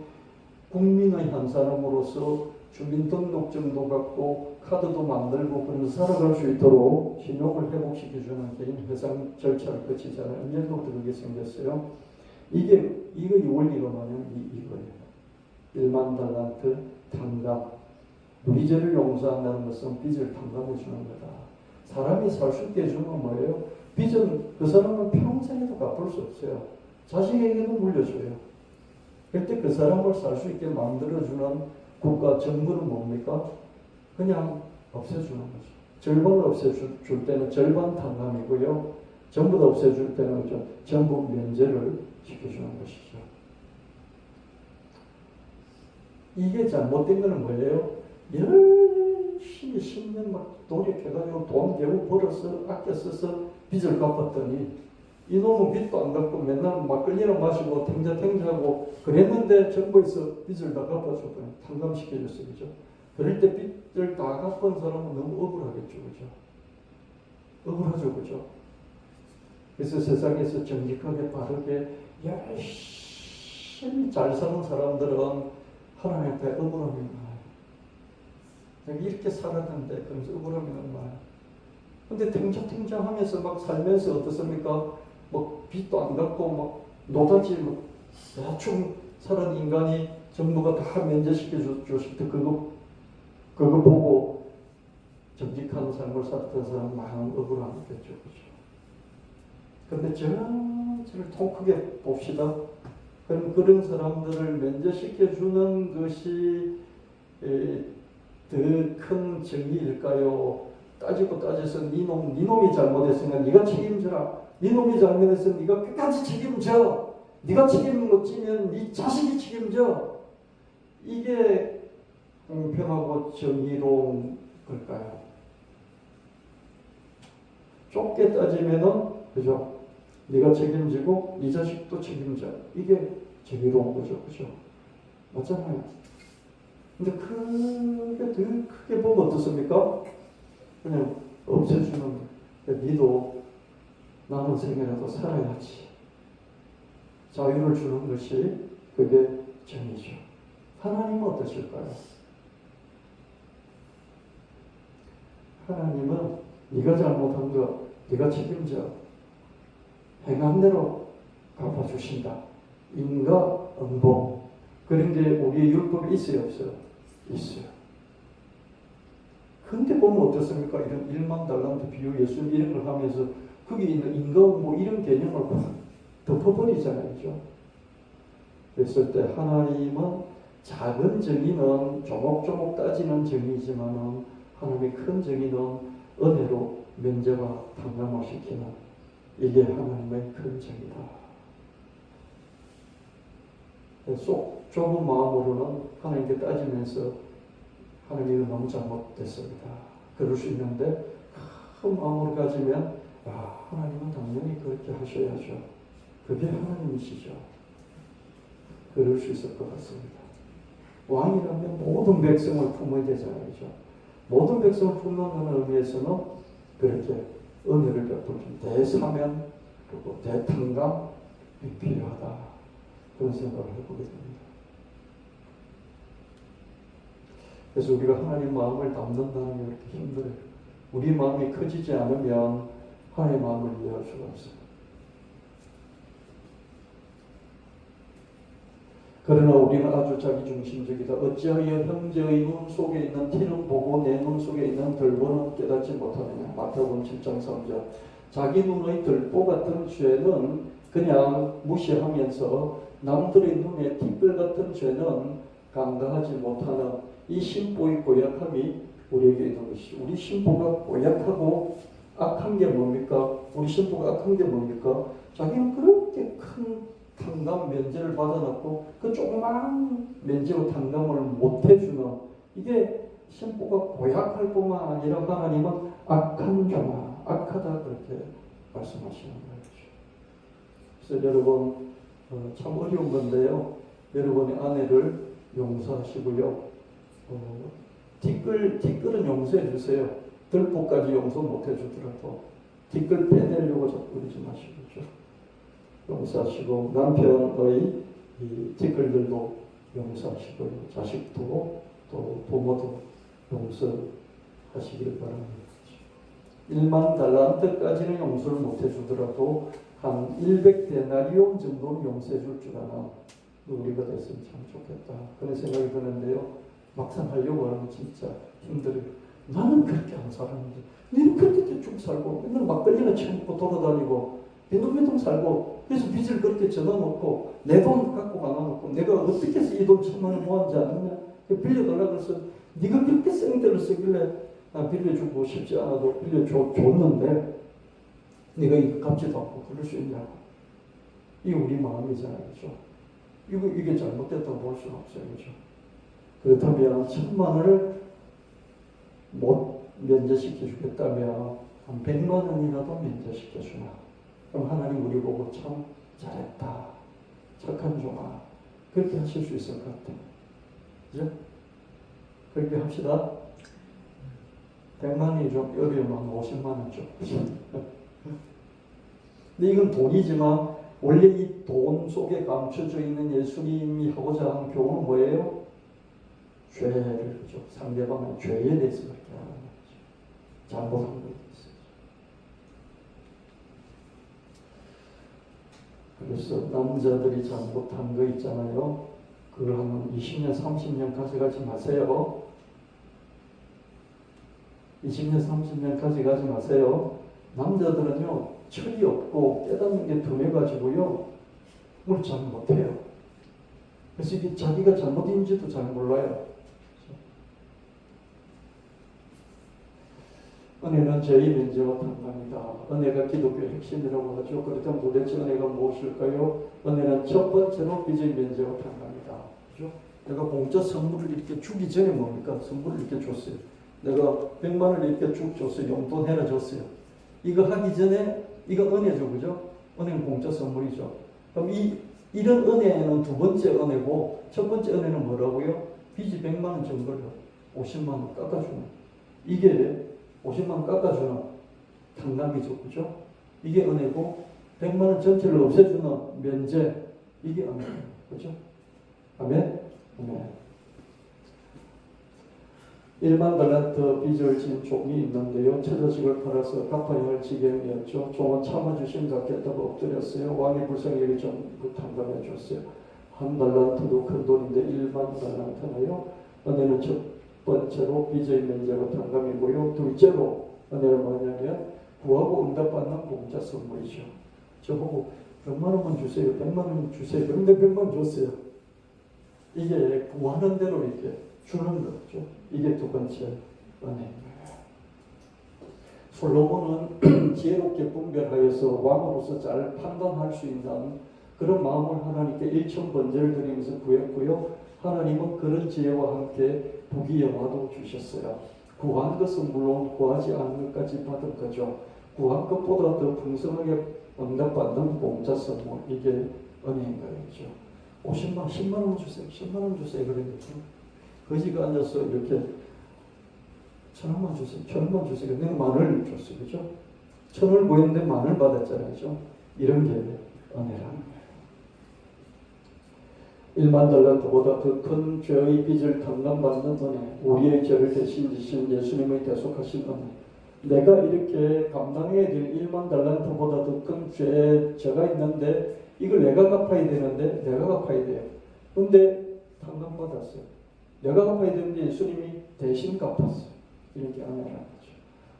국민의 한 사람으로서 주민등록증도 갖고 카드도 만들고 그러면서 살아갈 수 있도록 신용을 회복시켜주는 개인 회생 절차를 거치잖아요. 언젠부터 그게 생겼어요. 이거 원리가 뭐냐면 이거예요. 1만 달란트 탕감. 빚을 용서한다는 것은 빚을 탕감해 주는 거다. 사람이 살 수 있게 해주는 건 뭐예요? 빚은 그 사람은 평생에도 갚을 수 없어요. 자식에게도 물려줘요. 그때 그 사람을 살 수 있게 만들어주는 국가, 정부는 뭡니까? 그냥 없애주는 거죠. 절반을 없애줄 때는 절반 탕감이고요. 전부 다 없애줄 때는 전부 면제를 시켜주는 것이죠. 이게 잘못된 거는 뭐예요? 열심히 10년 막 노력해가지고 돈 겨우 벌어서 아껴 써서 빚을 갚았더니 이놈은 빚도 안 갚고 맨날 막걸리나 마시고 탱자탱자하고 그랬는데 정부에서 빚을 다 갚아줬더니 탕감시켜줬어요. 그죠? 그럴 때 빚을 다 갚은 사람은 너무 억울하겠죠. 그죠? 억울하죠. 그죠? 그래서 세상에서 정직하게 바르게 열심히 잘 사는 사람들은 하나님 앞에 억울함이 많아요. 내가 이렇게 살았는데 그러면서 억울함이 너무 많아요. 근데 탱자탱자하면서 막 살면서 어떻습니까? 뭐 빚도 안 갚고 막 노다지 뭐 대충 살은 인간이 정부가 다 면제시켜 줬을 때 그거 보고 정직한 삶을 살았던 사람 많은 억울함이겠죠. 그렇죠? 그런데 전체를 통 크게 봅시다. 그럼 그런 사람들을 면제시켜 주는 것이 더 큰 정의일까요? 따지고 따져서 니놈이 잘못했으니까 네가 책임져라. 니놈이 잘못했으면 네가 끝까지 책임져. 네가 책임 못 지면 네 자식이 책임져. 이게 공평하고 정의로운 걸까요? 좁게 따지면은 그죠? 네가 책임지고 네 자식도 책임져. 이게 정의로운 거죠. 그죠? 맞잖아요. 근데 크게 더 크게 보면 어떻습니까? 그냥 없애주는 니도 남은 생이라도 살아야지. 자유를 주는 것이 그게 정의죠. 하나님은 어떠실까요? 하나님은 네가 잘못한 거 네가 책임져. 행한 대로 갚아주신다. 인과 응복. 그런 게 우리의 율법에 있어요, 없어요? 있어요. 근데 보면 어떻습니까? 이런 1만 달란트 비유 예수님 이런 걸 하면서 거기 있는 인과응복 이런 개념을 덮어버리잖아요. 그죠? 그랬을 때 하나님은 작은 정의는 조목조목 따지는 정의지만은 하나님의 큰 정의는 은혜로 면제와 탕감을 시키는 이게 하나님의 큰 정의다. 쏙 좁은 마음으로는 하나님께 따지면서 하나님 이거 너무 잘못됐습니다. 그럴 수 있는데 큰 마음으로 가지면 하나님은 당연히 그렇게 하셔야죠. 그게 하나님이시죠. 그럴 수 있을 것 같습니다. 왕이라면 모든 백성을 품어야 되잖아요. 그죠? 모든 백성을 품는다는 의미에서는 그렇게 은혜를 베풀 대사면 그리고 대탕감이 필요하다. 그런 생각을 해보게 됩니다. 그래서 우리가 하나님 마음을 담는다는 게 이렇게 힘들어요. 우리 마음이 커지지 않으면 하나님의 마음을 이해할 수가 없어요. 그러나 우리는 아주 자기중심적이다. 어찌하여 형제의 눈 속에 있는 티는 보고 내 눈 속에 있는 들보는 깨닫지 못하느냐. 마태복음 7장 3절. 자기 눈의 들보 같은 죄는 그냥 무시하면서 남들의 눈에 티끌 같은 죄는 감당하지 못하는 이 심보의 고약함이 우리에게 있는 것이죠. 우리 심보가 고약하고 악한 게 뭡니까? 우리 심보가 악한 게 뭡니까? 자기는 그렇게 큰 탕감 면제를 받아놨고 그 조그마한 면제와 탕감을 못해주는, 이게 심보가 고약할 뿐만 아니라 하나님은 악한 종아, 악하다 그렇게 말씀하시는 거죠. 그래서 여러분 참 어려운 건데요. 여러분의 아내를 용서하시고요. 뒷글은 용서해 주세요. 들보까지 용서 못 해주더라도 뒷글 빼내려고 자꾸 그러지 마시고죠. 용서하시고 남편의 이 뒷글들도 용서하시고요. 자식도 또 부모도 용서하시길 바랍니다. 1만 달란트까지는 용서를 못 해주더라도 한 100데나리온 정도는 용서해 줄 줄 아나 우리가 됐으면 참 좋겠다 그런 생각이 드는데요. 막상 하려고 하면 진짜 힘들어요. 나는 그렇게 안 살았는데 너는 그렇게 대충 살고 맨날 막걸리나 처먹고 돌아다니고 빈둥빈둥 살고 그래서 빚을 그렇게 져넣어놓고 내 돈 갖고 가놔놓고 내가 어떻게 해서 이 돈 1,000만 원 모았는지 아느냐 빌려달라고 해서 네가 그렇게 생대를 쓰길래 빌려주고 싶지 않아도 빌려줬는데 네가 이거 갚지도 않고 그럴 수 있냐고. 이게 우리 마음이잖아요. 그렇죠? 이게 잘못됐다고 볼 수는 없어요. 그렇죠? 그렇다면 1,000만 원을 못 면제시켜 주겠다면 한 100만 원이라도 면제시켜 주나. 그럼 하나님 우리 보고 참 잘했다. 착한 종아. 그렇게 하실 수 있을 것 같아요. 그죠? 그렇게 합시다. 100만 원이 좀 어려우면 50만 원 좀. 근데 이건 돈이지만 원래 이 돈 속에 감춰져 있는 예수님이 하고자 하는 교훈은 뭐예요? 죄를, 그죠? 상대방의 죄에 대해서 그렇게 하는 거죠. 잘못한 거에 대해서. 그래서 남자들이 잘못한 거 있잖아요. 그걸 한 20년, 30년 가져가지 마세요. 20년, 30년 가져가지 마세요. 남자들은요, 철이 없고 깨닫는 게 둔해가지고요, 뭘 잘 못해요. 그래서 이게 자기가 잘못인지도 잘 몰라요. 은혜는 죄의 면제와 탕감이다. 은혜가 기독교의 핵심이라고 하죠. 그렇다면 도대체 은혜가 무엇일까요? 은혜는 첫 번째로 빚의 면제와 탕감이다. 그렇죠? 내가 공짜 선물을 이렇게 주기 전에 뭡니까? 선물을 이렇게 줬어요. 내가 100만 원을 이렇게 쭉 줬어요. 용돈 해라 줬어요. 이거 하기 전에 이거 은혜죠. 그죠? 은혜는 공짜 선물이죠. 그럼 이런 은혜는 두 번째 은혜고 첫 번째 은혜는 뭐라고요? 빚이 100만 원 정도를 50만 원 깎아주는, 이게 50만 원 깎아주는 탕감이죠. 그죠? 이게 은혜고 100만 원 전체를 없애주는 면제, 이게 은혜예요. 그죠? 아멘? 아멘. 1만 달란트 빚을 진 종이 있는데요. 처자식을 팔아서 갚아야 할 지경이었죠. 종은 참아주신 같겠다고 엎드렸어요. 왕이 불쌍히 여기 전부 탕감해 줬어요. 한 달란트도 큰 돈인데 1만 달란트나요. 은혜는 첫 번째로 빚의 면제와 탕감이고요. 둘째로 은혜는 뭐냐면 구하고 응답받는 공짜 선물이죠. 저보고 100만 원만 주세요. 100만 원 주세요. 그런데 100만 원 줬어요. 이게 구하는 대로 이렇게 주는 거죠. 이게 두 번째 은혜입니다. 솔로몬은 지혜롭게 분별하여서 왕으로서 잘 판단할 수 있는 그런 마음을 하나님께 일천번제를 드리면서 구했고요. 하나님은 그런 지혜와 함께 부귀영화도 주셨어요. 구한 것은 물론 구하지 않은 것까지 받은 거죠. 구한 것보다 더 풍성하게 응답받는 공짜 선물, 이게 은혜인 거죠. 50만, 10만 원 주세요. 10만 원 주세요. 그러니까 거지가 앉아서 이렇게 1,000원만 주세요. 1,000원만 주세요. 내가 10,000원을 줬어요. 그죠? 1,000원을 구했는데 10,000원을 받았잖아요. 그죠? 이런 게 은혜라는 거예요. 1만 달란트보다 더 큰 죄의 빚을 탕감받는 은혜, 우리의 죄를 대신 지신 예수님의 대속하신 은혜, 내가 이렇게 감당해야 될 1만 달란트보다 더 큰 죄가 있는데 이걸 내가 갚아야 되는데 내가 갚아야 돼요. 근데 탕감받았어요. 내가 갚아야 되는데 예수님이 대신 갚았어요. 이렇게 은혜라는 거죠.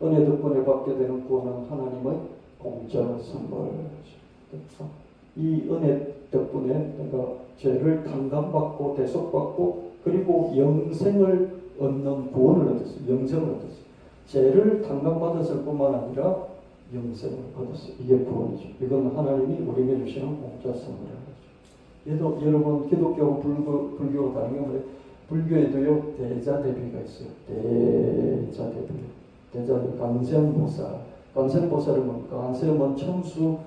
은혜 덕분에 받게 되는 구원은 하나님의 공짜 선물이죠. 이 은혜 덕분에 내가 죄를 탕감받고 대속받고 그리고 영생을 얻는 구원을 얻었어요. 영생을 얻었어요. 죄를 탕감받았을 뿐만 아니라 영생을 얻었어요. 이게 구원이죠. 이건 하나님이 우리에게 주시는 공짜 선물이라는 거죠. 얘도 여러분 기독교하고 불교가 다른 게 뭐예요? 불교에도요 대자대비가 있어요. 대자대비. 대자대비 관세음보살. 관세음보살은 뭡니까? 관세음은 천수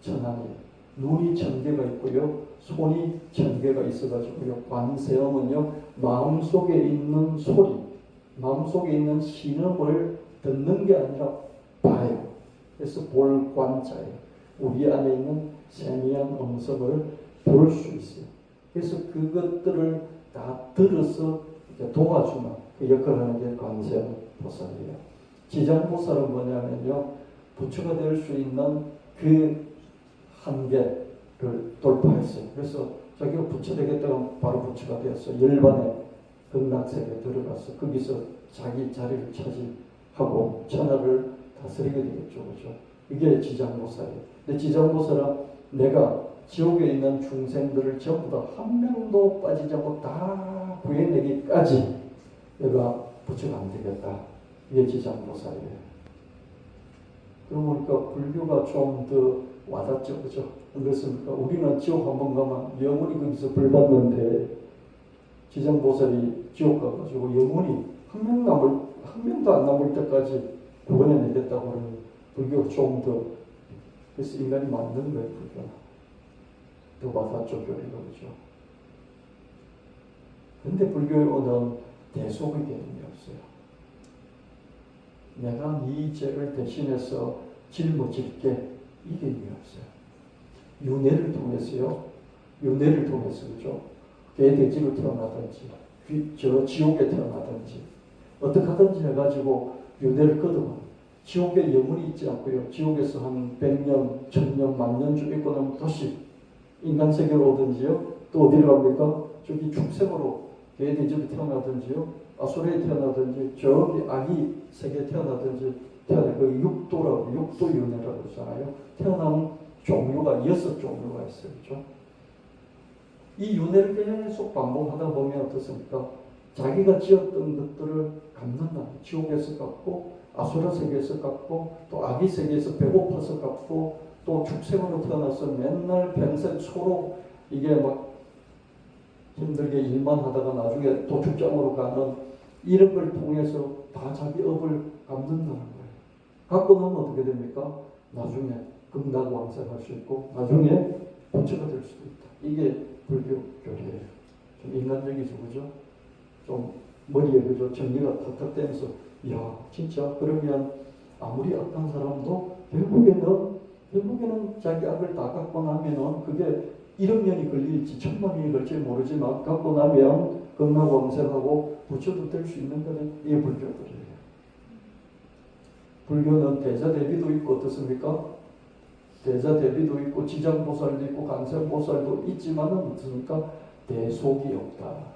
천왕이에요. 눈이 1000개가 있고요. 손이 1000개가 있어가지고요. 관세음은요 마음속에 있는 소리, 마음속에 있는 신음을 듣는 게 아니라 봐요. 그래서 볼관자예요. 우리 안에 있는 세미한 음성을 볼 수 있어요. 그래서 그것들을 다 들어서 도와주는 그 역할을 하는 게 관세음보살이에요. 지장보살은 뭐냐면요 부처가 될 수 있는 그 한계를 돌파했어요. 그래서 자기가 부처 되겠다고 바로 부처가 되었어요. 열반의 극락세계에 들어가서 거기서 자기 자리를 차지하고 천하를 다스리게 되겠죠. 그렇죠? 이게 지장보살이에요. 근데 지장보살은 내가 지옥에 있는 중생들을 전부 다 한 명도 빠지지 않고 다 구해내기까지 내가 부처가 안 되겠다. 이게 지장보살이에요. 그러고 보니까 불교가 좀 더 와닿죠. 그죠? 그렇습니까? 우리는 지옥 한번 가면 영원히 거기서 벌 받는데 지장보살이 지옥 가가지고 영원히 한 명도 안 남을 때까지 구원해내겠다고 하는 불교가 좀 더 그래서 인간이 만든 거예요. 불교는 더 와닿죠. 교리가. 그죠? 근데 불교에 오는 대속의 개념이 없어요. 내가 네 죄를 대신해서 짊어질게 이 개념이 없어요. 윤회를 통해서요. 윤회를 통해서 그죠? 개돼지로 태어나든지 저 지옥에 태어나든지 어떻게 하든지 해가지고 윤회를 거두면 지옥에 영원히 있지 않고요. 지옥에서 한 100년, 1000년, 만년 좀 있고 나면 다시 인간 세계로 오든지요. 또 어디로 갑니까? 저기 축생으로 개돼지로 태어나든지요. 아수라에 태어나든지 저기 아기 세계에 태어나든지 그 육도라고 육도윤회라고 그러잖아요. 태어나는 종류가 6종류가 있어요. 그렇죠? 이 윤회를 계속 반복하다 보면 어떻습니까? 자기가 지었던 것들을 갚는다. 지옥에서 갚고 아수라 세계에서 갚고 또 아기 세계에서 배고파서 갚고 또 축생으로 태어나서 맨날 평생 소로 이게 막 힘들게 일만 하다가 나중에 도축장으로 가는 이런 걸 통해서 다 자기 업을 갚는다는 거예요. 갖고 나면 어떻게 됩니까? 나중에 극락왕생할 수 있고 나중에 부처가 될 수도 있다. 이게 불교 교리예요. 좀 인간적이죠, 그죠? 좀 머리에 그죠? 정리가 탁탁 되면서 야 진짜 그러면 아무리 악한 사람도 결국에는 자기 악을 다 갖고 나면은 그게 1억 년이 걸릴지 1000만 년이 걸릴지 모르지만 갖고 나면 극락왕생하고 부처도 될 수 있는 거는 이게 불교들이에요. 불교는 대자대비도 있고 어떻습니까? 대자대비도 있고 지장보살도 있고 관세음보살도 있지만은 어떻습니까? 대속이 없다.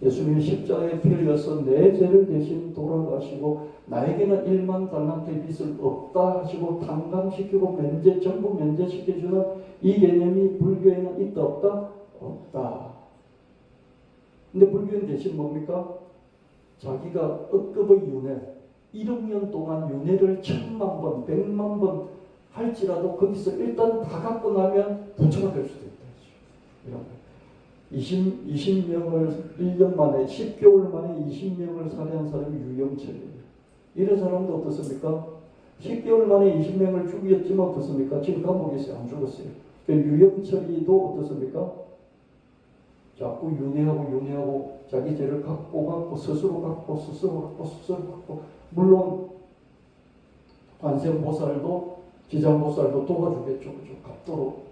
예수님이 십자가에 피 흘려서 내 죄를 대신 돌아가시고 나에게는 1만 달란트의 빚을 없다 하시고 탕감시키고 전부 면제시켜주는 이 개념이 불교에는 있다 없다? 없다. 근데 불교는 대신 뭡니까? 자기가 억급의 윤회 1억 년 동안 윤회를 1000만 번, 100만 번 할지라도 거기서 일단 다 갖고 나면 부처가 될 수도 있다. 이런 거. 20명을 1년 만에 10개월 만에 20명을 살해한 사람이 유영철이에요. 이런 사람도 어떻습니까? 10개월 만에 20명을 죽였지만 어떻습니까? 지금 감옥에 있어요. 안 죽었어요. 유영철이도 어떻습니까? 자꾸 윤회하고 자기 죄를 갖고 스스로 갖고 물론 관세음보살도 지장보살도 도와주겠죠. 그죠? 갚도록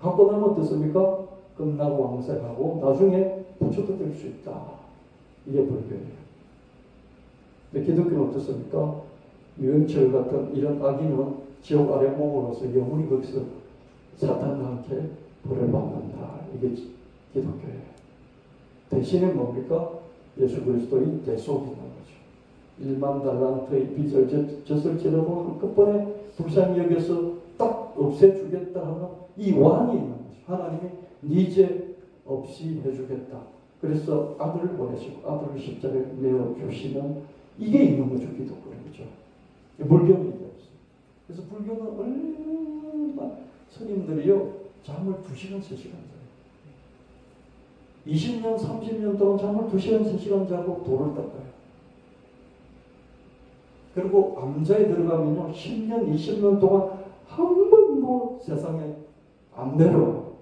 갖고 나면 어떻습니까? 끝나고 왕생하고 나중에 부처도 될 수 있다. 이게 불교예요. 근데 기독교는 어떻습니까? 유영철 같은 이런 악인은 지옥 아래 목으로서 영원히 거기서 사탄과 함께 벌을 받는다. 이게 기독교예요. 대신에 뭡니까? 예수 그리스도의 대속이 있는 거죠. 1만 달란트의 빚을 졌을지라도 한꺼번에 불쌍히 여겨서 딱 없애주겠다 하는 이 완이 있는 거죠. 하나님이 네 죄 없이 해주겠다. 그래서 아들을 보내시고 아들을 십자가에 내어주시는 이게 있는 거죠. 기독교는. 그죠? 불교는 이게 없어요. 그래서 불교는 얼마나 스님들이요 잠을 2시간 3시간 자요. 20년 30년 동안 잠을 2시간 3시간 자고 돌을 닦아요. 그리고 암자에 들어가면요 10년 20년 동안 한 번도 세상에 안 내려와요.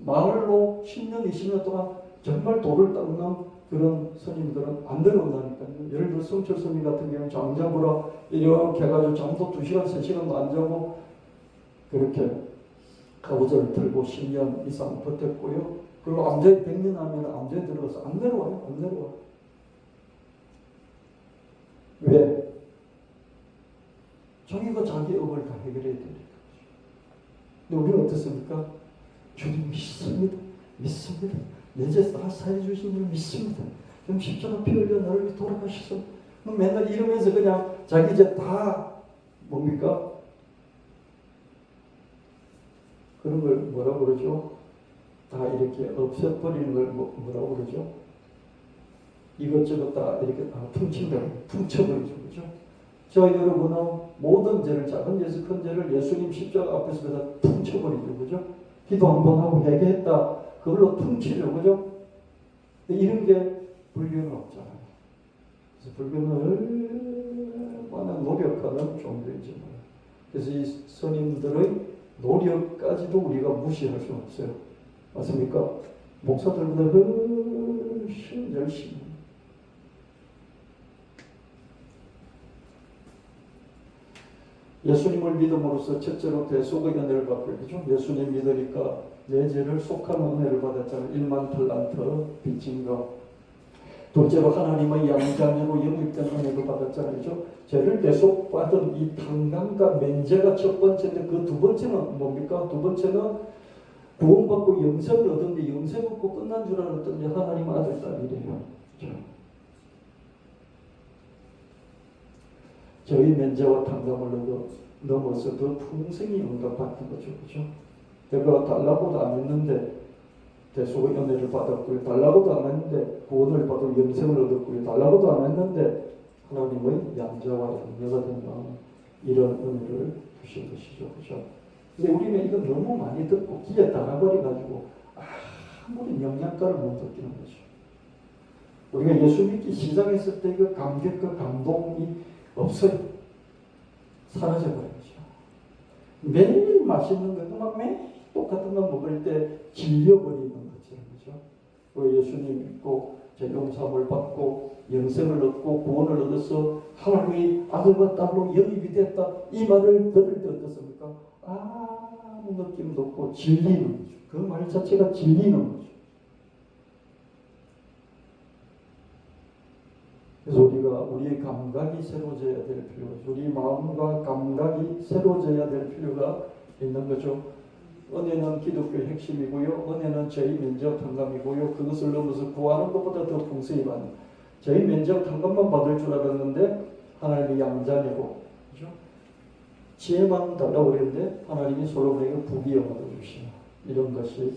마을로 10년 20년 동안 정말 돌을 닦는 그런 스님들은 안 내려온다니까요. 예를 들어 성철 스님 같은 경우는 장자부라 이렇게 해가지고 잠도 2시간 3시간도 안 자고 그렇게 가부좌를 들고 10년 이상 버텼고요. 그리고 암자에 100년 하면 암자에 들어가서 안 내려와요. 안 내려와요. 왜? 자기가 자기 업을 다 해결해야 되니까. 근데 우리는 어떻습니까? 주님 믿습니다. 믿습니다. 내 죄 다 사해 주신 줄 믿습니다. 그럼 십자가 피 흘려 나를 위해 돌아가셔서 맨날 이러면서 그냥 자기 죄 다 뭡니까? 그런 걸 뭐라고 그러죠? 다 이렇게 없애버리는 걸 뭐라고 그러죠? 이것저것 다 이렇게 다 퉁쳐버리죠. 그죠? 저 여러분은 모든 죄를 작은 죄에서 큰 죄를 예수님 십자가 앞에서 다 퉁쳐버리죠. 그죠? 기도 한번 하고 회개했다. 그걸로 퉁치죠. 그죠? 근데 이런 게 불교는 없잖아요. 그래서 불교는 얼마나 노력하는 종교인지 몰라요. 그래서 이 스님들의 노력까지도 우리가 무시할 수는 없어요. 맞습니까? 목사들보다 훨씬 열심히. 예수님을 믿음으로써 첫째로 대속의 은혜를 받고 있죠. 예수님 믿으니까 내 죄를 속한 은혜를 받았잖아요. 1만 탈란트 빚진 거. 둘째로 하나님의 양자녀로 영입된 은혜도 받았잖아요. 그죠? 죄를 대속받은 이 탄감과 면제가 첫 번째인데 그 두 번째는 뭡니까? 두 번째는 구원받고 영생을 얻었는데 영생 얻고 끝난 줄 알았더니 하나님 아들 딸이래요. 그죠? 저희 면제와 탕감을 넘어서 더 풍성히 응답받는 거죠. 그죠? 내가 달라고도 안 했는데 대속의 은혜를 받았고요. 달라고도 안 했는데 구원을 받고 영생을 얻었고요. 달라고도 안 했는데 하나님의 양자와 영녀가 되는 이런 은혜를 주신 것이죠. 그죠? 근데 우리는 이거 너무 많이 듣고 기에 달아버려가지고 아무리 영양가를 못 느끼는 거죠. 우리가 예수 믿기 시작했을 때 그 감격과 감동이 없어요. 사라져버린 거죠. 매일 맛있는 거, 매일 똑같은 거 먹을 때 질려버리는 것처럼, 그죠? 예수님 믿고, 죄용사함을 받고, 영생을 얻고, 구원을 얻어서 하나님의 아들과 딸로 영입이 됐다. 이 말을 들을 때 어떻습니까? 아무 느낌도 없고, 질리는 거죠. 그 말 자체가 질리는 거죠. 그래서 우리의 감각이 새로워져야 될 필요가 있죠. 우리 마음과 감각이 새로워져야 될 필요가 있는 거죠. 은혜는 기독교의 핵심이고요. 은혜는 저희 면제와 탕감이고요. 그것을 넘어서 구하는 것보다 더 풍성히 받는. 저희 면제와 탕감만 받을 줄 알았는데 하나님이 양자녀고, 그렇죠? 지혜만 달라고 그랬는데 하나님이 솔로몬에게 부귀영화도 주시는 이런 것이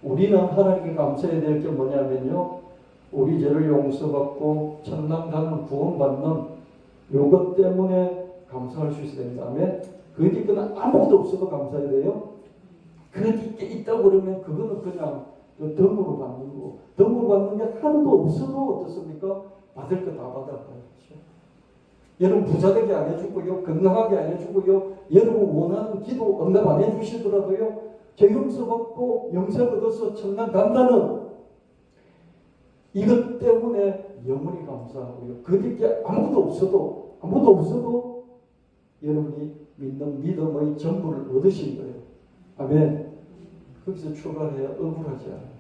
우리는 하나님께 감사해야 될 게 뭐냐면요. 우리 죄를 용서받고 천당 가는 구원받는 요것 때문에 감사할 수 있어야 된다면 그 뒤에는 아무것도 없어도 감사해야 돼요. 그 뒤에 있다고 그러면 그거는 그냥 덤으로 받는 거고 덤으로 받는 게 하나도 없어도 어떻습니까? 받을 거 다 받아가요. 여러분 부자 되게 안 해주고요. 건강하게 안 해주고요. 여러분 원하는 기도 응답 안 해주시더라도요. 죄 용서받고 영생 얻어서 천당 간다는 이것 때문에 영원히 감사하고요. 그 뒤에 아무도 없어도 여러분이 믿는 믿음의 전부를 얻으신 거예요. 아멘. 거기서 출발해야 억울하지 않아요.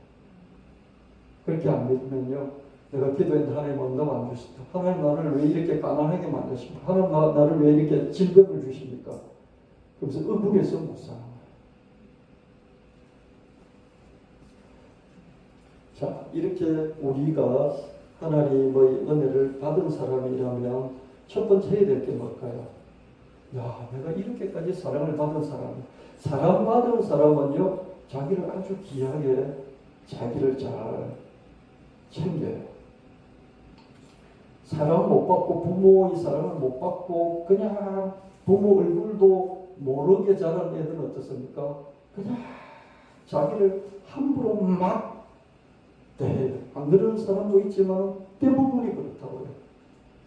그렇게 안 믿으면요. 내가 기도했는데 하나님 응답 안 주십니까? 하나님 나를 왜 이렇게 가난하게 만드십니까? 하나님 나를 왜 이렇게 질병을 주십니까? 그래서 억울해서 못 사는 거예요. 자, 이렇게 우리가 하나님의 은혜를 받은 사람이라면 첫 번째 해야 될 게 뭘까요? 야, 내가 이렇게까지 사랑을 받은 사람 받은 사람은요, 자기를 아주 귀하게 자기를 잘 챙겨요. 사랑 못 받고 부모의 사랑을 못 받고 그냥 부모 얼굴도 모르게 자란 애들은 어떻습니까? 그냥 자기를 함부로 막 대해요. 안 그러는 사람도 있지만 대부분이 그렇다고요.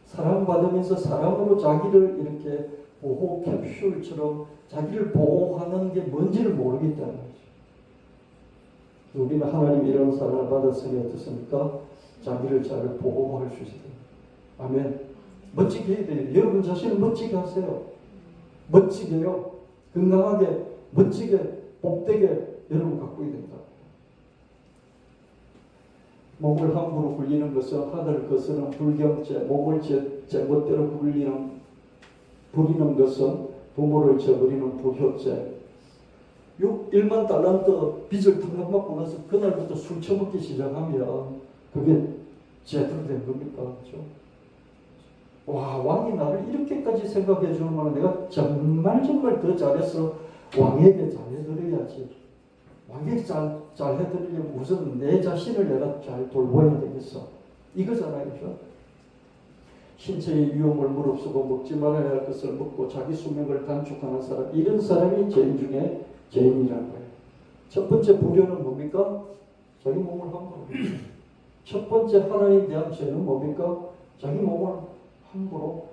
사랑받으면서 사랑으로 자기를 이렇게 보호 캡슐처럼 자기를 보호하는 게 뭔지를 모르기 때문이죠. 우리는 하나님 이런 사랑을 받았으니 어떻습니까? 자기를 잘 보호할 수 있어요. 아멘. 멋지게 해야 돼요. 여러분 자신을 멋지게 하세요. 멋지게요. 건강하게, 멋지게, 복되게 여러분 가꾸게 된다. 몸을 함부로 굴리는 것은 하늘을 거스르는 불경죄, 몸을 제멋대로 부리는 것은 부모를 저버리는 부효죄. 1만 달란트 빚을 탕감받고 나서 그날부터 술 처먹기 시작하면 그게 제대로 된 겁니까? 그렇죠? 와, 왕이 나를 이렇게까지 생각해 주는 내가 정말 더 잘해서 왕에게 잘해드려야지. 왕에게 잘해드리려면 우선 내 자신을 내가 잘 돌봐야 되겠어. 이거잖아요. 그렇죠? 신체의 위험을 무릅쓰고 먹지 말아야 할 것을 먹고 자기 수명을 단축하는 사람, 이런 사람이 죄인 중에 죄인이라는 거예요. 첫 번째 불효는 뭡니까? 자기 몸을 함부로. 첫 번째 하나님에 대한 죄는 뭡니까? 자기 몸을 함부로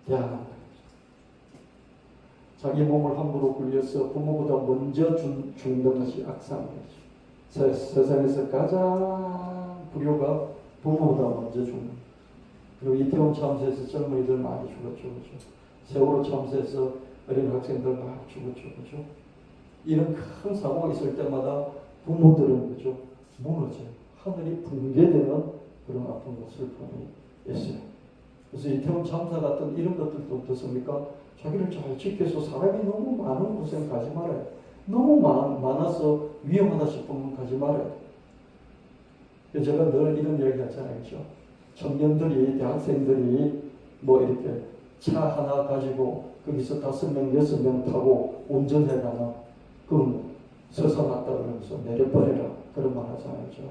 대하는 거예요. 자기 몸을 함부로 굴려서 부모보다 먼저 죽는 것이 악상이죠. 세상에서 가장 불효가 부모보다 먼저 죽는 거예요. 그리고 이태원 참사에서 젊은이들 많이 죽었죠. 그렇죠? 세월호 참사에서 어린 학생들 많이 죽었죠. 그렇죠? 이런 큰 사고가 있을 때마다 부모들은 그렇죠? 무너져요. 하늘이 붕괴되는 그런 아픔과 슬픔이 있어요. 그래서 이태원 참사 같은 이런 것들도 어떻습니까? 자기를 잘 지켜서 사람이 너무 많은 곳에 가지 말아요. 너무 많아서 위험하다 싶으면 가지 말아요. 제가 늘 이런 얘기 하잖아요. 그렇죠? 청년들이, 대학생들이 뭐 이렇게 차 하나 가지고 거기서 5명, 6명 타고 운전해가나 그럼 서서 났다 그러면서 내려버려라 그런 말 하잖아요. 그렇죠?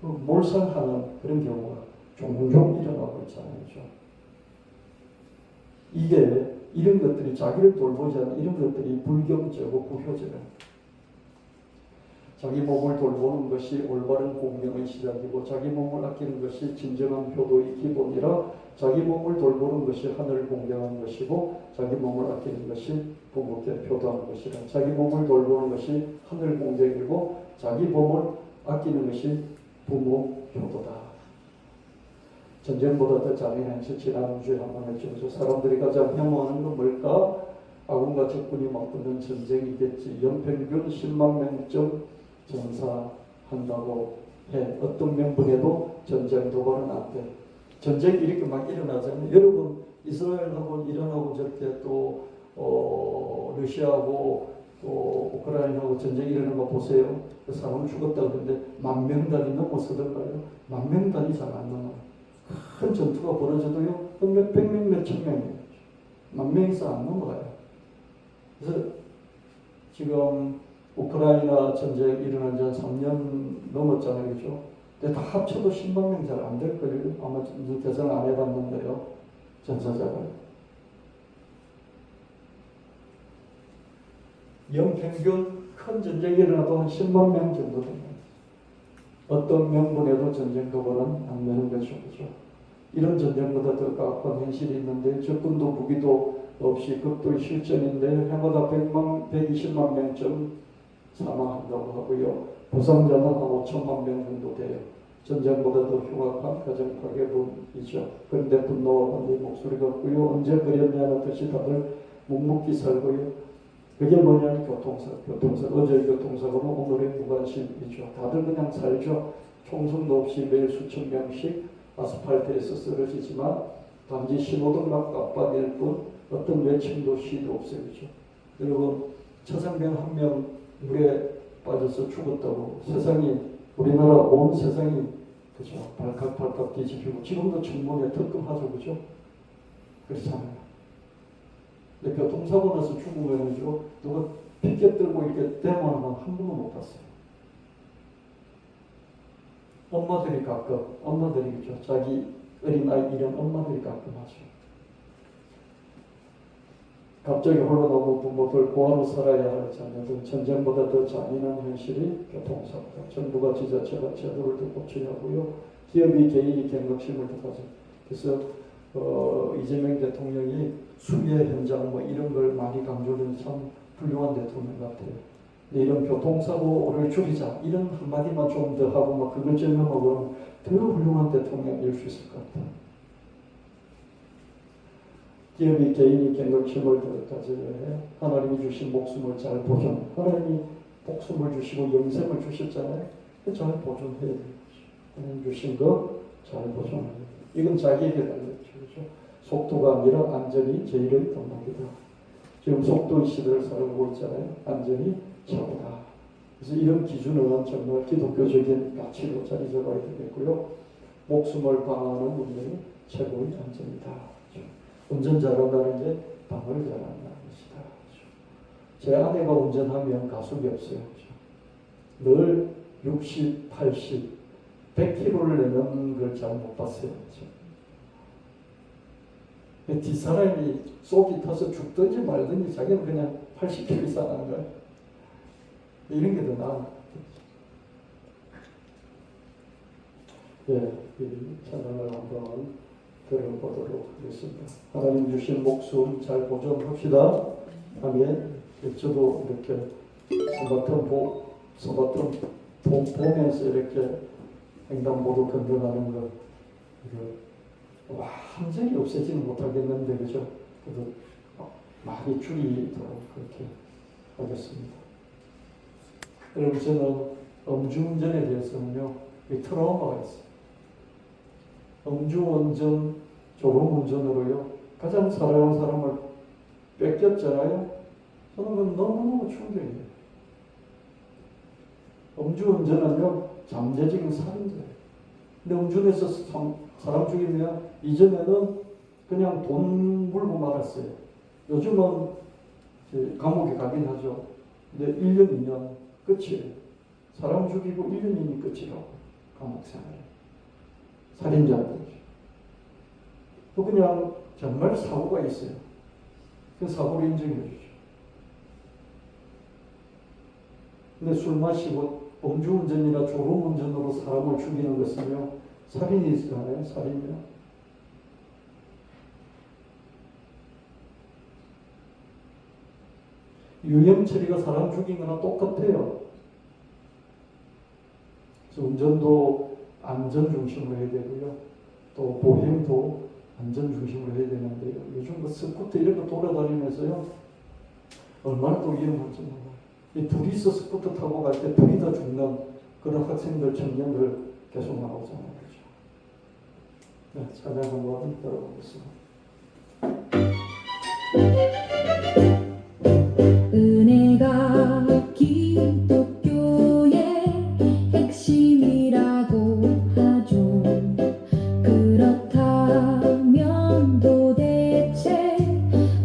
몰살하는 그런 경우가 종종 일어나고 있잖아요. 그렇죠? 이게 이런 것들이 자기를 돌보지 않는 이런 것들이 불경죄고 부효죄예요. 자기 몸을 돌보는 것이 올바른 공경의 시작이고 자기 몸을 아끼는 것이 진정한 효도의 기본이라 자기 몸을 돌보는 것이 하늘을 공경하는 것이고 자기 몸을 아끼는 것이 부모께 효도하는 것이라. 자기 몸을 돌보는 것이 하늘 공경이고 자기 몸을 아끼는 것이 부모 효도다. 전쟁보다 더 잔인한 지난주에 한번 했죠. 사람들이 가장 혐오하는 건 뭘까? 아군과 적군이 맞붙는 전쟁이겠지. 연평균 10만 명쯤 전사한다고 해. 어떤 명분에도 전쟁 도발은 안 돼. 전쟁이 이렇게 막 일어나잖아요. 여러분 이스라엘하고 이란하고 저렇게 또 러시아하고 또 우크라이나하고 전쟁이 일어나는 거 보세요. 그 사람 죽었다 그러는데 10,000명단이 넘어서던가요? 10,000명단이 잘 안 넘어요. 큰 전투가 벌어져도요. 몇 백명, 몇 천명이에요. 10,000명 이상 안 넘어가요. 그래서 지금 우크라이나 전쟁 일어난 지 한 3년 넘었잖아요. 그렇죠? 근데 다 합쳐도 10만 명 잘 안 될 거예요. 아마 계산 안 해봤는데요. 전사자가. 연평균 큰 전쟁이 일어나도 한 10만 명 정도 됩니다. 어떤 명분에도 전쟁 도발은 안 되는 거죠. 그렇죠? 이런 전쟁보다 더 가혹한 현실이 있는데 적군도 무기도 없이 극도의 실전인데 해마다 120만 명쯤 사망한다고 하고요. 부상자는 한 5천만 명 정도 돼요. 전쟁보다 더 흉악한 가정 파괴범이죠. 그런데 분노와 반대의 목소리가 없고요. 언제 그랬냐는 듯이 다들 묵묵히 살고요. 그게 뭐냐면 교통사. 어제의 교통사고는 오늘의 무관심이죠. 다들 그냥 살죠. 총성도 없이 매일 수천 명씩 아스팔트에서 쓰러지지만 단지 신호등만 깜빡일 뿐 어떤 외침도 시도 없어요. 그렇죠? 여러분 차상병 한 명 물에 빠져서 죽었다고 세상이 우리나라 온 세상이 그죠? 발칵발칵 뒤집히고 지금도 청문회 특검하죠. 그죠? 그렇잖아요. 근데 교통사고 나서 죽으면 그죠? 누가 피켓 들고 이렇게 데모하는 건 한 번도 못 봤어요. 엄마들이 가끔, 엄마들이죠. 자기 어린아이 잃은 엄마들이 가끔 하죠. 갑자기 홀로 나온 부모들, 고아로 살아야 할 자녀들, 전쟁보다 더 잔인한 현실이 교통사고다. 정부가 지자체가 제도를 더 고쳐야 하고요. 기업이 개인이 경각심을 더 가져. 그래서 이재명 대통령이 수해 현장 뭐 이런 걸 많이 강조하는 참 훌륭한 대통령 같아요. 이런 교통사고를 줄이자 이런 한마디만 좀 더 하고 막 그걸 증명하고 더 훌륭한 대통령일 수 있을 것 같아요. 기업이 개인이 경각심을 더 가져야 해. 하나님이 주신 목숨을 잘 보존. 하나님이 목숨을 주시고 영생을 주셨잖아요. 잘 보존해야 돼요. 하나님 주신 거 잘 보존해야 돼요. 이건 자기에게 달렸죠. 그렇죠? 속도가 아니라 안전이 제일의 덕목이다. 지금 속도 시대를 살아가고 있잖아요. 안전이 최고다. 그래서 이런 기준은 정말 기독교적인 가치로 자리 잡아야 되겠고요. 목숨을 방어하는 운전이 최고의 안전이다. 운전 잘한다는 게 방을 잘한다는 것이다. 제 아내가 운전하면 가속이 없어요. 늘 60, 80, 100km를 내는 걸 잘 못 봤어요. 뒷사람이 쏙이 타서 죽든지 말든지 자기는 그냥 80km 이상 하는 거예요. 이런 게 더 나아. 예, 이 찬양을 한번 들어보도록 하겠습니다. 하나님 주신 목숨 잘 보존합시다. 아멘. 저도 이렇게 서바텀 보면서 이렇게 횡단보도 건너가는 거 완전히 없애지는 못하겠는데 그죠? 그래도 많이 줄이도록 그렇게 하겠습니다. 여러분 저는 음주운전에 대해서는요 트라우마가 있어요. 음주운전, 졸음운전으로요 가장 사랑하는 사람을 뺏겼잖아요. 저는 그건 너무너무 충격이에요. 음주운전은요 잠재적인 살인죄예요. 근데 음주해서 사람 죽이면 이전에는 그냥 돈 물고 말았어요. 요즘은 감옥에 가긴 하죠. 근데 1년, 2년 끝이에요. 사람 죽이고 1년이면 끝이라고 감옥 생활에. 살인자들이죠. 또 그냥 정말 사고가 있어요. 그 사고를 인정해 주죠. 근데 술 마시고 음주운전이나 졸음운전으로 사람을 죽이는 것은요 살인이잖아요. 살인이요. 유형 처리가 사람 죽인 거나 똑같아요. 그래서 운전도 안전 중심으로 해야 되고요. 또 보행도 안전 중심으로 해야 되는데요. 요즘 스쿠터 이런 거 돌아다니면서요. 얼마나 또 위험한지 몰라요. 이 둘이서 스쿠터 타고 갈 때 둘이 다 죽는 그런 학생들, 청년들 계속 나오잖아요. 그렇죠? 네, 찬양 한번 들어보겠습니다. 은혜가 기독교의 핵심이라고 하죠. 그렇다면 도대체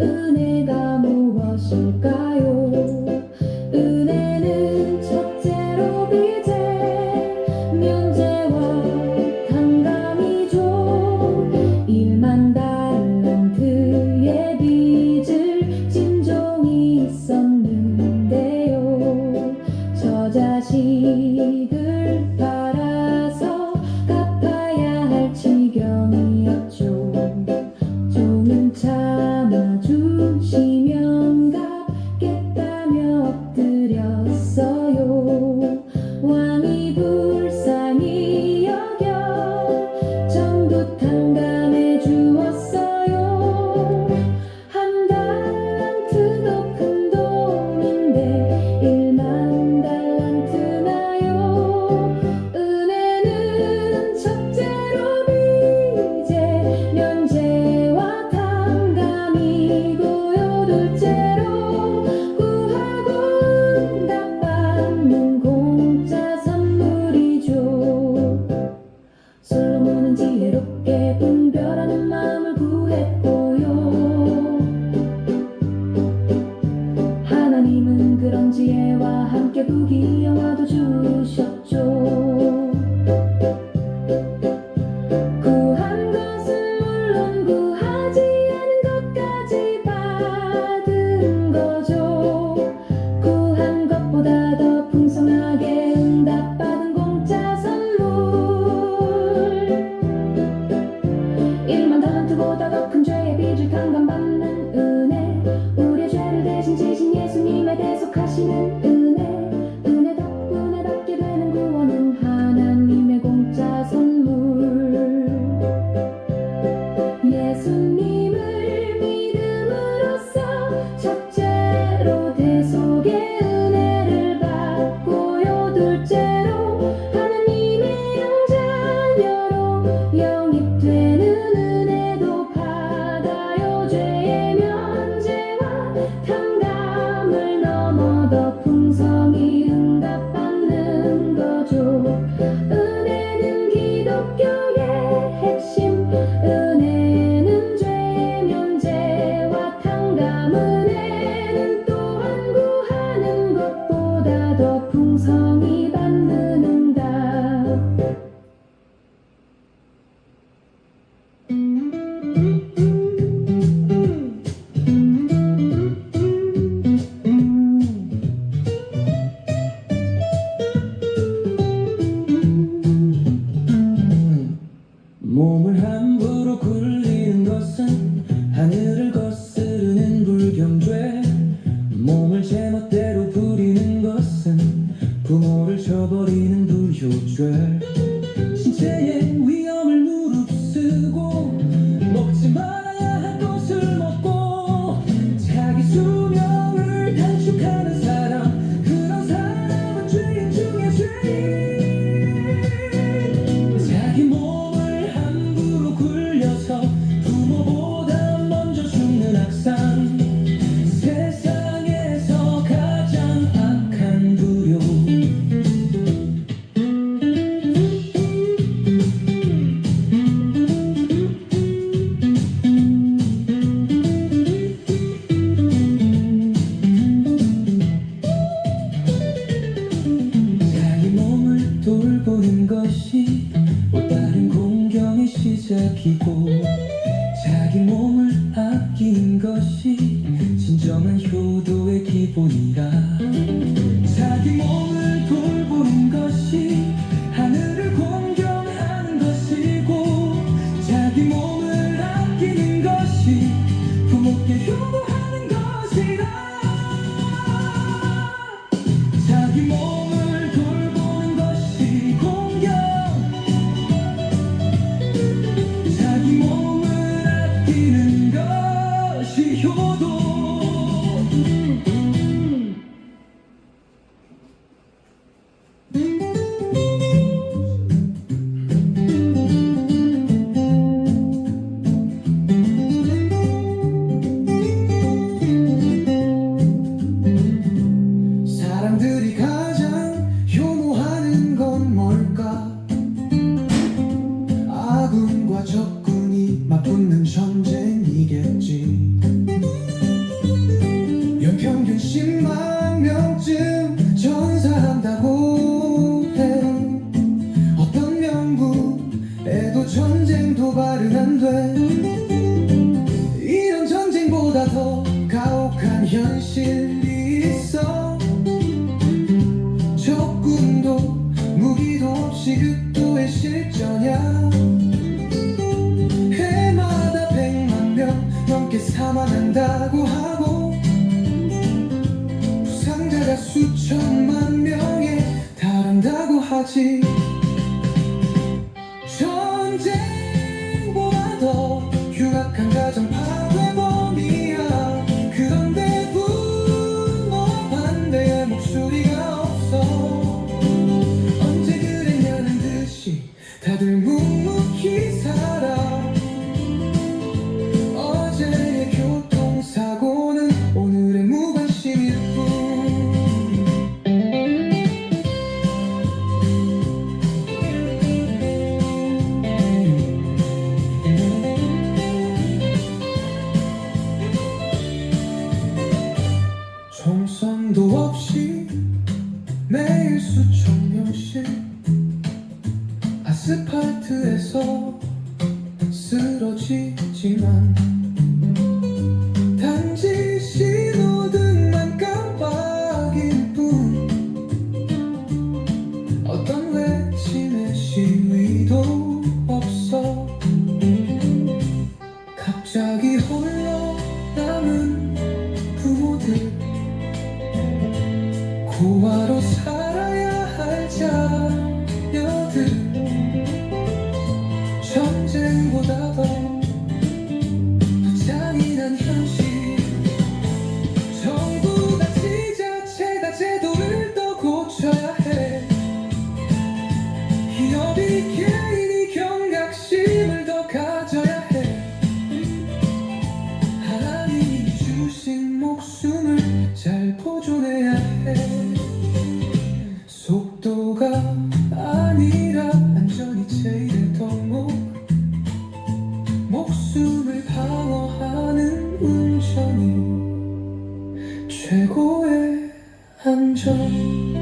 은혜가 무엇일까요? 은혜는 첫째로 빚의 면제와 탕감이죠. 일만 다 몸을 함부로 굴리는 것은 하늘을 거스르는 불경죄. 몸을 제멋대로 부리는 것은 부모를 저버리는 불효죄. 신체의 위험을 무릅쓰고 먹지 말아야 할 것을 먹고 자기 수명을 단축하는 사람, 그런 사람은 죄인 중에 죄인. 자기 몸을 함부로 굴려서 부모보다 먼저 죽는 악상, 세상에서 가장 악한 불효. 자기 몸을 돌보는 것이 올바른 공경의 시작이고, 자기 몸을 아끼는 것이 진정한 효도의 기본이라. 자기 몸을 돌보는 것이 하늘을 공경하는 것이고, 자기 몸을 아끼는 것이 부모께 효도하는 것이라. 자기 몸을 돌보는 것이 공경, 자기 몸을 아끼는 것이 효도. 사람들이 가장 혐오하는 건 뭘까? 아군과 적군이 맞붙는 전쟁이겠지. 연평균 10만 명쯤 전사한다고 해. 어떤 명부에도 전쟁 도발은 안 돼. 이런 전쟁보다 더 가혹한 현실이 있어. 적군도 무기도 없이 극도의 실전이야. 해마다 100만 명 넘게 사망한다고 하고, 부상자가 수천만 명에 달한다고 하지. 전쟁보다 더 흉악한 가정 파괴범이야. 그런데 부모 반대의 목소리가 없어. 언제 그랬냐는 듯이 다들 묵묵히 살아. 어제의 교통사고는 오늘의 무관심일 뿐. 총선도 없이 매일 수천 명씩 아스팔트에서 쓰러지지만, 단지 신호등만 깜빡일 뿐. 어떤 외침의 시위도 없어. 갑자기 홀로 남은 부모들, 고아로 살아야 할 자녀들, 전쟁보다 더 잔인한 현실. 정부가 지자체가 제도를 더 고쳐야 해. 기업이 개인이 경각심을 더 가져야 해. 하나님이 주신 목숨을 잘 보존해야 해. 속도가 아니라 안전이 제일 덕목. 목숨을 방어하는 운전이 최고의 안전.